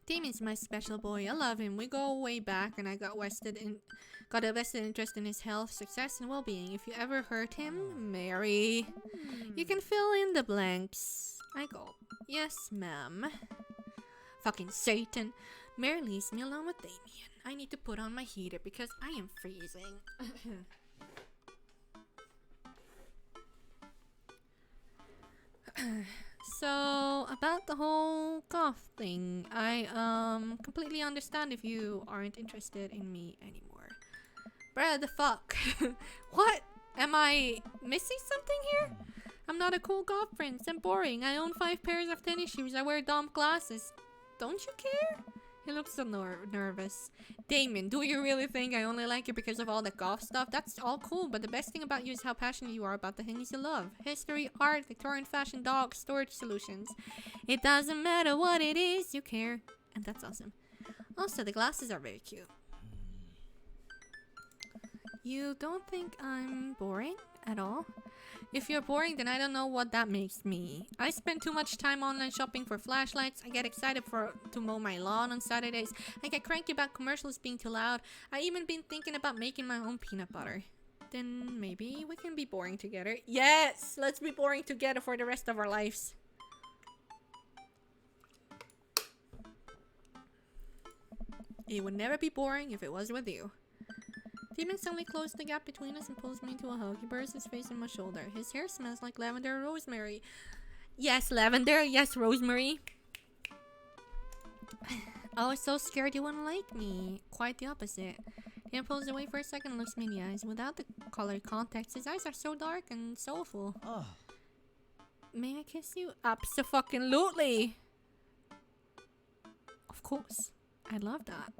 Damien's my special boy. I love him. We go way back and I got a vested interest in his health, success, and well-being. If you ever hurt him, Mary, you can fill in the blanks. I go, yes, ma'am. Fucking Satan. Mary leaves me alone with Damien. I need to put on my heater because I am freezing. So, about the whole goth thing, I completely understand if you aren't interested in me anymore. Bruh, the fuck? What? Am I missing something here? I'm not a cool goth prince. I'm boring. I own 5 pairs of tennis shoes. I wear dumb glasses. Don't you care? He looks so nervous. Damien, do you really think I only like you because of all the goth stuff? That's all cool, but the best thing about you is how passionate you are about the things you love. History, art, Victorian fashion, dogs, storage solutions. It doesn't matter what it is, you care. And that's awesome. Also, the glasses are very cute. You don't think I'm boring at all? If you're boring, then I don't know what that makes me. I spend too much time online shopping for flashlights. I get excited to mow my lawn on Saturdays. I get cranky about commercials being too loud. I even been thinking about making my own peanut butter. Then maybe we can be boring together. Yes! Let's be boring together for the rest of our lives. It would never be boring if it was with you. Damien suddenly closed the gap between us and pulls me into a hug. He buries his face on my shoulder. His hair smells like lavender and rosemary. Yes, lavender. Yes, rosemary. I was so scared you wouldn't like me. Quite the opposite. Damien pulls away for a second and looks me in the eyes. Without the colored contacts, his eyes are so dark and soulful. Oh, May I kiss you? Abso-fucking-lutely. Of course. I'd love that.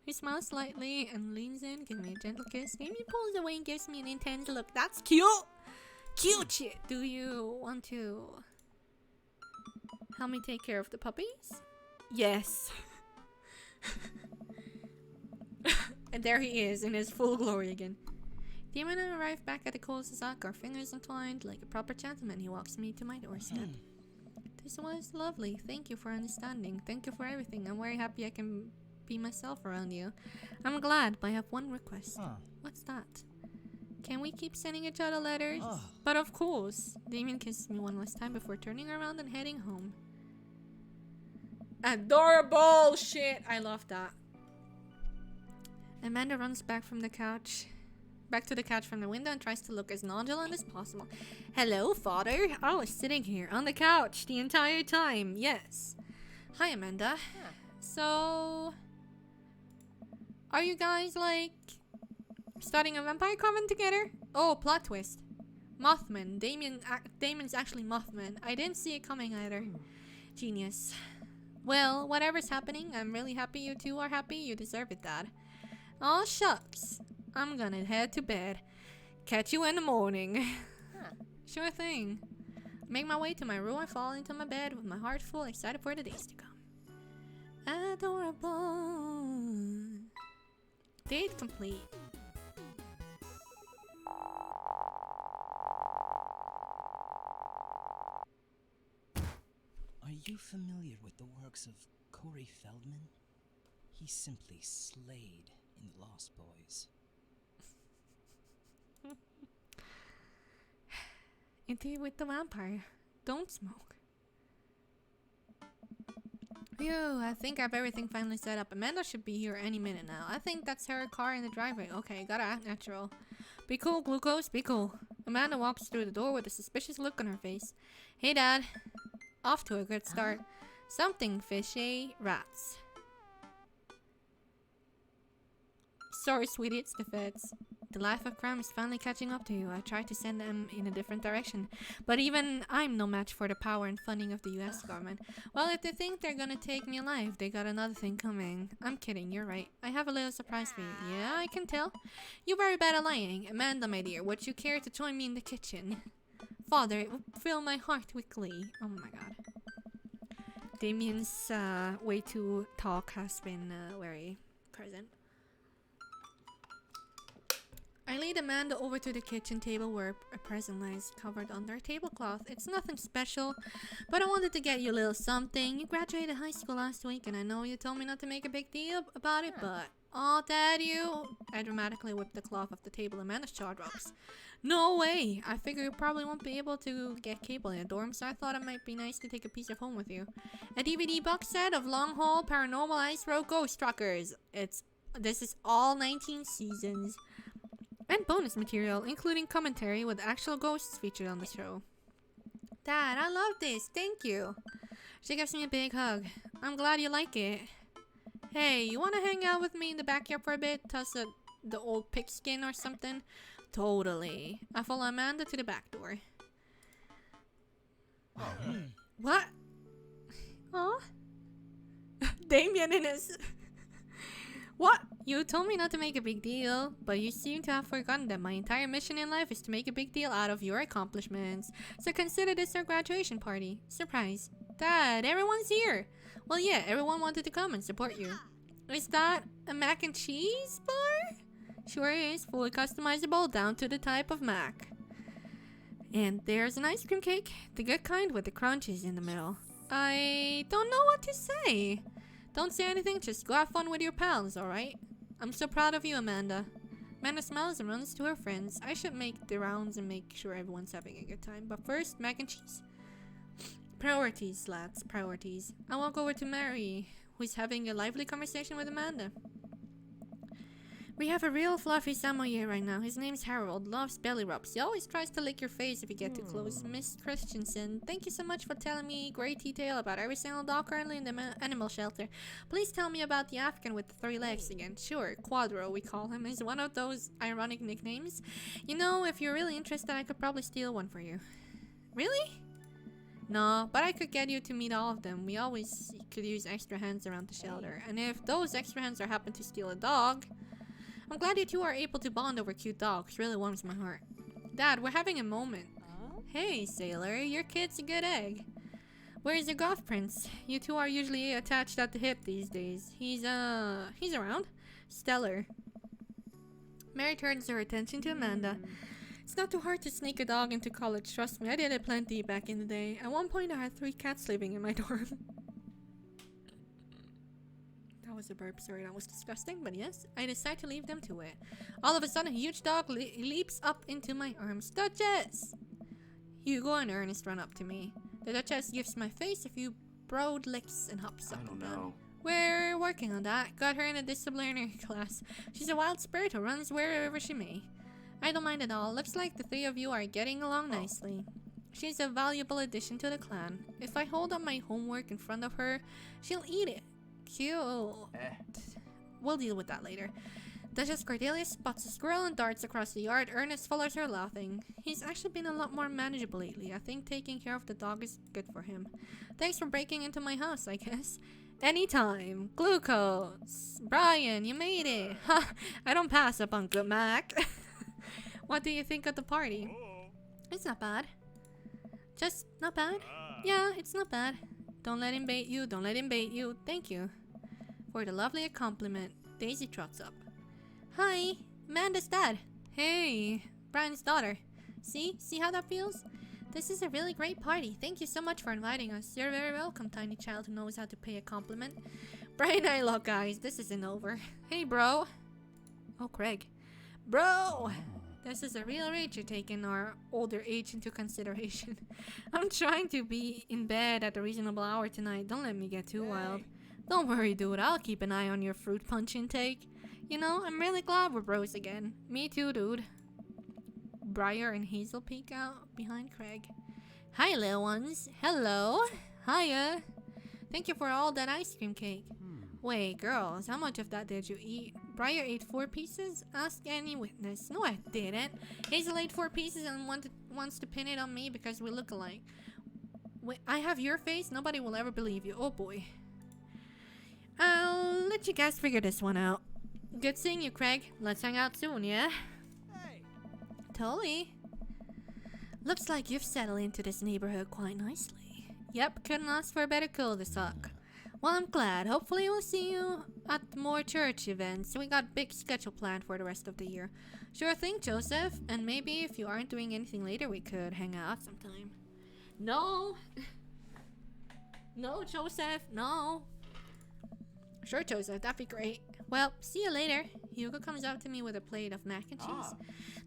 He smiles slightly and leans in, giving me a gentle kiss. Damien pulls away and gives me an intense look. That's cute! Cute shit! Do you want to help me take care of the puppies? Yes. And there he is in his full glory again. Damien and I arrive back at the cul-de-sac, our fingers entwined. Like a proper gentleman, he walks me to my doorstep. This was lovely. Thank you for understanding. Thank you for everything. I'm very happy I can be myself around you. I'm glad, but I have one request. Huh. What's that? Can we keep sending each other letters? Oh. But of course. Damien kisses me one last time before turning around and heading home. Adorable shit! I love that. Amanda runs back to the couch from the window and tries to look as nonchalant as possible. Hello, father. I was sitting here on the couch the entire time. Yes. Hi, Amanda. So, are you guys like starting a vampire coven together? Oh, plot twist. Mothman. Damon's actually Mothman. I didn't see it coming either. Genius. Well, whatever's happening, I'm really happy you two are happy. You deserve it, Dad. Aw, shucks. I'm gonna head to bed. Catch you in the morning. Sure thing. Make my way to my room and fall into my bed with my heart full, excited for the days to come. Adorable. Date complete. Are you familiar with the works of Corey Feldman? He simply slayed in The Lost Boys. Into with the vampire. Don't smoke. Phew, I think I have everything finally set up. Amanda should be here any minute now. I think that's her car in the driveway. Okay, gotta act natural. Be cool, Glucose, be cool. Amanda walks through the door with a suspicious look on her face. Hey, Dad. Off to a good start. Something fishy. Rats. Sorry, sweetie, it's the feds. The life of crime is finally catching up to you. I tried to send them in a different direction, but even I'm no match for the power and funding of the US government. Well, if they think they're gonna take me alive, they got another thing coming. I'm kidding, you're right. I have a little surprise for you. Yeah, I can tell. You're very bad at lying. Amanda, my dear, would you care to join me in the kitchen? Father, it would fill my heart with glee. Oh my god. Damien's way to talk has been very present. I lead Amanda over to the kitchen table where a present lies covered under a tablecloth. It's nothing special, but I wanted to get you a little something. You graduated high school last week, and I know you told me not to make a big deal about it, but... Aw, Dad, you... I dramatically whip the cloth off the table. Amanda's jaw drops. No way! I figure you probably won't be able to get cable in a dorm, so I thought it might be nice to take a piece of home with you. A DVD box set of Long Haul Paranormal Ice Road Ghost Truckers. This is all 19 seasons. And bonus material, including commentary with actual ghosts featured on the show. Dad, I love this. Thank you. She gives me a big hug. I'm glad you like it. Hey, you want to hang out with me in the backyard for a bit? Toss the old pigskin or something? Totally. I follow Amanda to the back door. What? Aw? Damien in his... What? You told me not to make a big deal, but you seem to have forgotten that my entire mission in life is to make a big deal out of your accomplishments. So consider this our graduation party. Surprise. Dad, everyone's here. Well, yeah, everyone wanted to come and support you. Is that a mac and cheese bar? Sure is, fully customizable down to the type of mac. And there's an ice cream cake, the good kind with the crunches in the middle. I don't know what to say. Don't say anything, just go have fun with your pals, alright? I'm so proud of you, Amanda. Amanda smiles and runs to her friends. I should make the rounds and make sure everyone's having a good time. But first, mac and cheese. Priorities, lads, priorities. I walk over to Mary, who is having a lively conversation with Amanda. We have a real fluffy sommelier right now. His name's Harold. Loves belly rubs. He always tries to lick your face if you get too close. Miss Christensen, thank you so much for telling me great detail about every single dog currently in the animal shelter. Please tell me about the African with the 3 legs again. Sure, Quadro, we call him, is one of those ironic nicknames. You know, if you're really interested, I could probably steal one for you. Really? No, but I could get you to meet all of them. We always could use extra hands around the shelter. And if those extra hands are happen to steal a dog... I'm glad you two are able to bond over cute dogs. Really warms my heart. Dad, we're having a moment. Hey, Sailor, your kid's a good egg. Where's your golf prince? You two are usually attached at the hip these days. He's around. Stellar. Mary turns her attention to Amanda. It's not too hard to sneak a dog into college, trust me. I did it plenty back in the day. At one point, I had 3 cats living in my dorm. That was a burp, sorry, that was disgusting, but yes, I decided to leave them to it. All of a sudden, a huge dog leaps up into my arms. Duchess! Hugo and Ernest run up to me. The Duchess gives my face a few broad licks and hops up on them. We're working on that. Got her in a disciplinary class. She's a wild spirit who runs wherever she may. I don't mind at all. Looks like the 3 of you are getting along nicely. She's a valuable addition to the clan. If I hold up my homework in front of her, she'll eat it. Cute. We'll deal with that later. Duchess Cordelia spots a squirrel and darts across the yard. Ernest follows her laughing. He's actually been a lot more manageable lately. I think taking care of the dog is good for him. Thanks for breaking into my house, I guess. Anytime. Glucose. Brian, you made it. Ha! I don't pass up on good Mac. What do you think of the party? It's not bad. Just not bad? Yeah, it's not bad. Don't let him bait you. Don't let him bait you. Thank you for the lovely compliment. Daisy trots up. Hi, Amanda's dad. Hey, Brian's daughter. See how that feels? This is a really great party. Thank you so much for inviting us. You're very welcome, tiny child who knows how to pay a compliment. Brian and I look, guys. This isn't over. Hey, bro. Oh, Craig. Bro! This is a real age you're taking our older age into consideration. I'm trying to be in bed at a reasonable hour tonight. Don't let me get too wild. Don't worry, dude. I'll keep an eye on your fruit punch intake. You know, I'm really glad we're bros again. Me too, dude. Briar and Hazel peek out behind Craig. Hi, little ones. Hello. Hiya. Thank you for all that ice cream cake. Wait, girls, how much of that did you eat? Briar ate 4 pieces? Ask any witness. No, I didn't. Hazel ate 4 pieces and wants to pin it on me because we look alike. Wait, I have your face? Nobody will ever believe you. Oh boy. I'll let you guys figure this one out. Good seeing you, Craig. Let's hang out soon, yeah? Hey! Totally. Looks like you've settled into this neighborhood quite nicely. Yep, couldn't ask for a better cul-de-sac. Well, I'm glad. Hopefully we'll see you at more church events. We got big schedule planned for the rest of the year. Sure thing, Joseph. And maybe if you aren't doing anything later, we could hang out sometime. No. No, Joseph. No. Sure, Joseph. That'd be great. Well, see you later. Hugo comes up to me with a plate of mac and cheese.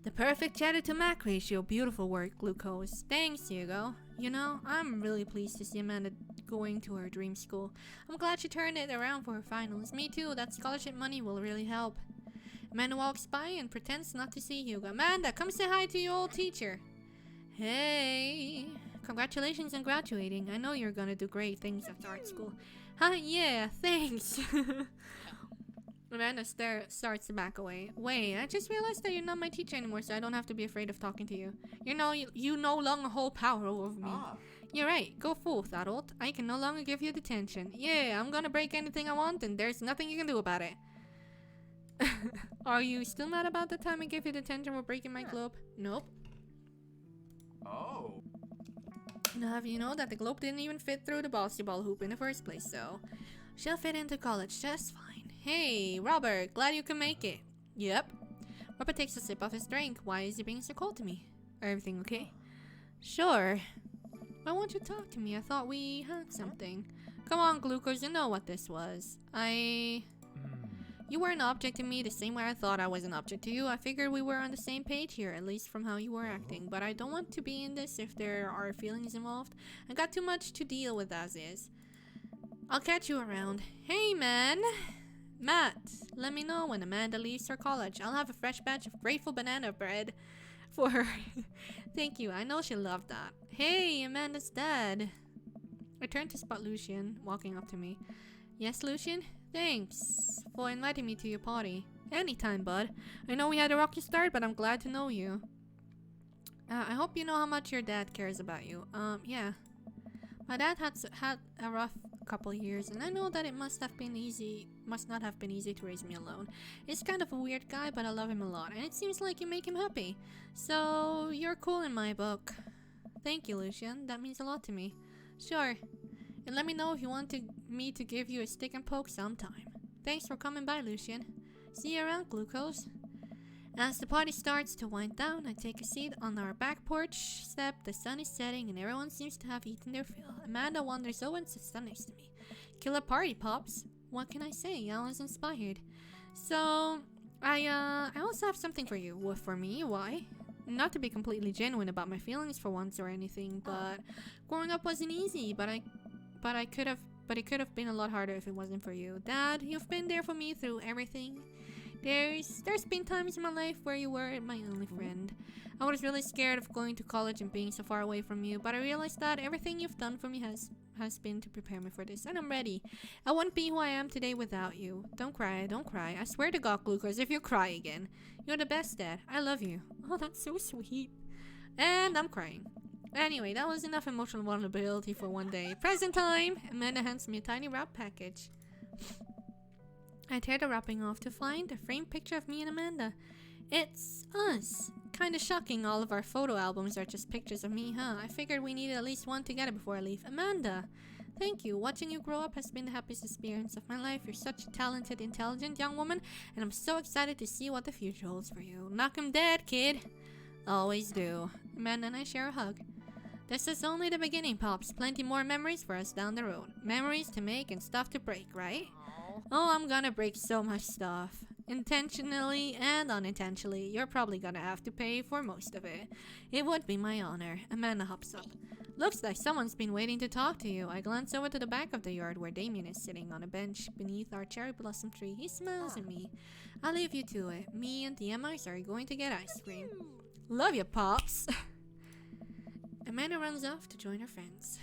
The perfect cheddar to mac ratio. Beautiful work, Glucose. Thanks, Hugo. You know, I'm really pleased to see Amanda going to her dream school. I'm glad she turned it around for her finals. Me too. That scholarship money will really help. Amanda walks by and pretends not to see Hugo. Amanda, come say hi to your old teacher. Hey. Congratulations on graduating. I know you're gonna do great things at art school. Huh? Yeah, thanks. Amanda starts to back away. Wait, I just realized that you're not my teacher anymore, so I don't have to be afraid of talking to you. You no longer hold power over me. You're right. Go forth, adult. I can no longer give you detention. Yeah, I'm gonna break anything I want, and there's nothing you can do about it. Are you still mad about the time I gave you detention for breaking my globe? Nope. Oh. Now, have you know that the globe didn't even fit through the basketball hoop in the first place, so she'll fit into college just fine. Hey, Robert, glad you can make it. Yep. Robert takes a sip of his drink. Why is he being so cold to me? Everything okay? Sure. Why won't you talk to me? I thought we had something. Come on, Glucose, you know what this was. You were an object to me the same way I thought I was an object to you. I figured we were on the same page here, at least from how you were acting. But I don't want to be in this if there are feelings involved. I got too much to deal with as is. I'll catch you around. Hey, man. Matt, let me know when Amanda leaves for college. I'll have a fresh batch of grateful banana bread for her. Thank you. I know she'll love that. Hey, Amanda's dad. I turned to spot Lucian walking up to me. Yes, Lucian? Thanks for inviting me to your party. Anytime, bud. I know we had a rocky start, but I'm glad to know you. I hope you know how much your dad cares about you. Yeah. My dad had a rough couple years, and I know that it must not have been easy to raise me alone. He's kind of a weird guy, but I love him a lot, and it seems like you make him happy. So, you're cool in my book. Thank you, Lucian. That means a lot to me. Sure. And let me know if you want me to give you a stick and poke sometime. Thanks for coming by, Lucian. See you around, Glucose. As the party starts to wind down, I take a seat on our back porch step. The sun is setting and everyone seems to have eaten their fill. Amanda wanders over and sits down next to me. Killer party, Pops. What can I say? I was inspired. So, I also have something for you. Well, for me, why? Not to be completely genuine about my feelings for once or anything, but growing up wasn't easy, but it could have been a lot harder if it wasn't for you. Dad, you've been there for me through everything. There's been times in my life where you were my only friend. I was really scared of going to college and being so far away from you, but I realized that everything you've done for me has been to prepare me for this, and I'm ready. I wouldn't be who I am today without you. Don't cry, don't cry. I swear to God, Glucose, if you cry again. You're the best, Dad. I love you. Oh, that's so sweet. And I'm crying. Anyway, that was enough emotional vulnerability for one day. Present time! Amanda hands me a tiny wrap package. I tear the wrapping off to find a framed picture of me and Amanda. It's us. Kinda shocking all of our photo albums are just pictures of me, huh? I figured we needed at least one together before I leave. Amanda! Thank you. Watching you grow up has been the happiest experience of my life. You're such a talented, intelligent young woman, and I'm so excited to see what the future holds for you. Knock 'em dead, kid. Always do. Amanda and I share a hug. This is only the beginning, Pops. Plenty more memories for us down the road. Memories to make and stuff to break, right? Oh, I'm gonna break so much stuff. Intentionally and unintentionally. You're probably gonna have to pay for most of it. It would be my honor. Amanda hops up. Looks like someone's been waiting to talk to you. I glance over to the back of the yard where Damien is sitting on a bench beneath our cherry blossom tree. He smiles at me. I'll leave you to it. Me and the Emmas are going to get ice cream. Love you, Pops. Amanda runs off to join her friends.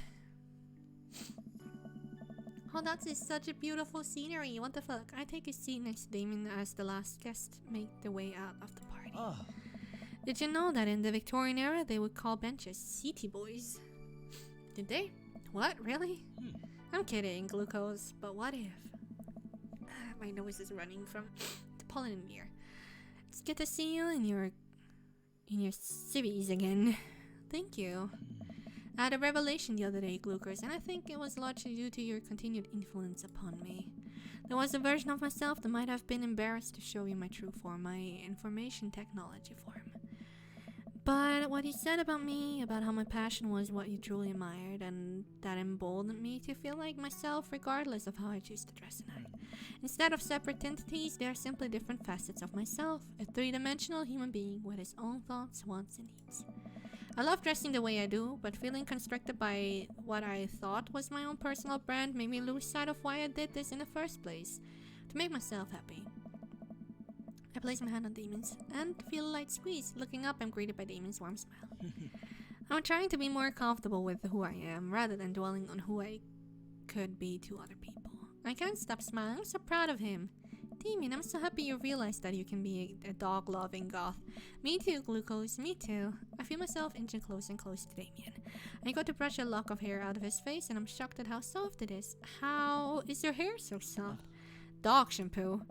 Oh, that is such a beautiful scenery. What the fuck? I take a seat next to Damien as the last guests make their way out of the party. Oh, Did you know that in the Victorian era they would call benches city boys? Did they? What? Really? I'm kidding, Glucose. But what if? My nose is running from the pollen in the air. It's good to see you in your civvies again. Thank you. I had a revelation the other day, Glucose, and I think it was largely due to your continued influence upon me. There was a version of myself that might have been embarrassed to show you my true form, my information technology form. But what you said about me, about how my passion was what you truly admired, and that emboldened me to feel like myself regardless of how I choose to dress and act. Instead of separate entities, they are simply different facets of myself, a three-dimensional human being with his own thoughts, wants, and needs. I love dressing the way I do, but feeling constricted by what I thought was my own personal brand made me lose sight of why I did this in the first place. To make myself happy. I place my hand on Damon's and feel a light squeeze. Looking up, I'm greeted by Damon's warm smile. I'm trying to be more comfortable with who I am, rather than dwelling on who I could be to other people. I can't stop smiling. I'm so proud of him. Damien, I'm so happy you realized that you can be a dog-loving goth. Me too, Glucose, me too. I feel myself inching closer and closer to Damien. I go to brush a lock of hair out of his face and I'm shocked at how soft it is. How is your hair so soft? Dog shampoo.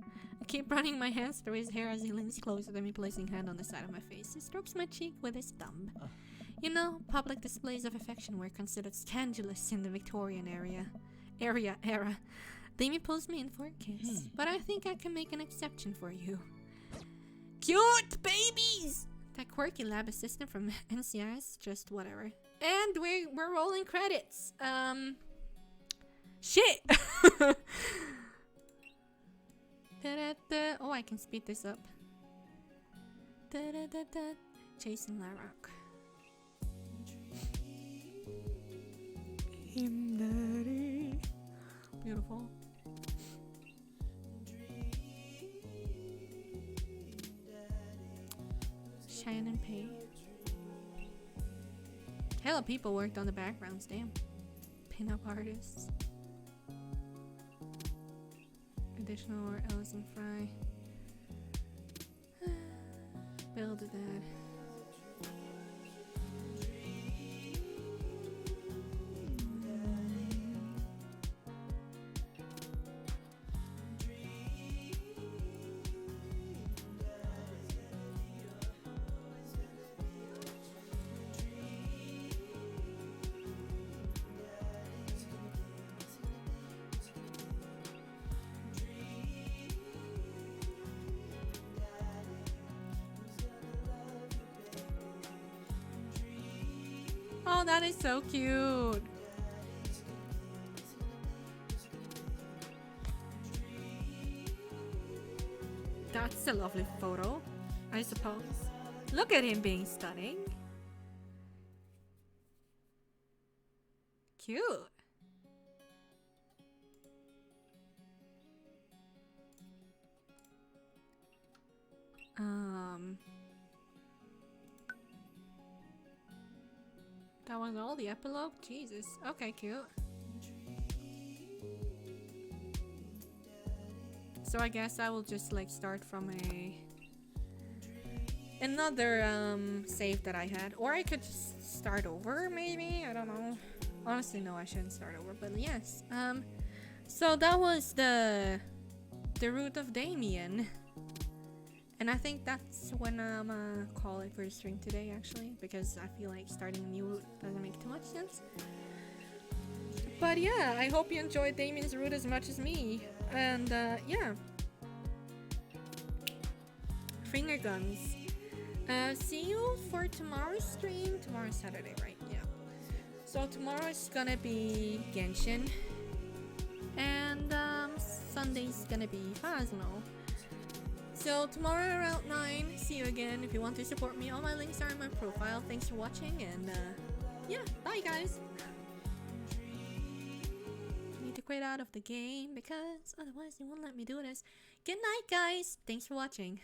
I keep running my hands through his hair as he leans closer to me, placing a hand on the side of my face. He strokes my cheek with his thumb. You know, public displays of affection were considered scandalous in the Victorian era. Damien pulls me in for a kiss, but I think I can make an exception for you. Cute babies! That quirky lab assistant from NCIS, just whatever. And we're rolling credits. Shit! Da-da-da. Oh, I can speed this up. Da-da-da-da. Jason Larrock. Beautiful. Shannon Pay. Hella people worked on the backgrounds, damn. Pin-up artists. Additional or Alison Fry. Bill the Dad. Oh, that is so cute. That's a lovely photo, I suppose. Look at him being stunning. Cute. That was all the epilogue? Jesus. Okay, cute. So I guess I will just like start from another save that I had, or I could just start over maybe. I don't know. Honestly, no, I shouldn't start over. But yes. So that was the route of Damien, and I think that's when I'm gonna call it for the stream today, actually, because I feel like starting a new route doesn't make too much sense. But yeah, I hope you enjoyed Damien's route as much as me. And yeah, finger guns. See you for tomorrow's stream. Tomorrow's Saturday, right? Yeah. So tomorrow's gonna be Genshin, and Sunday's gonna be Phasmo. So tomorrow around 9, see you again. If you want to support me, all my links are in my profile. Thanks for watching, and yeah, bye guys. Need to quit out of the game because otherwise they won't let me do this. Good night, guys. Thanks for watching.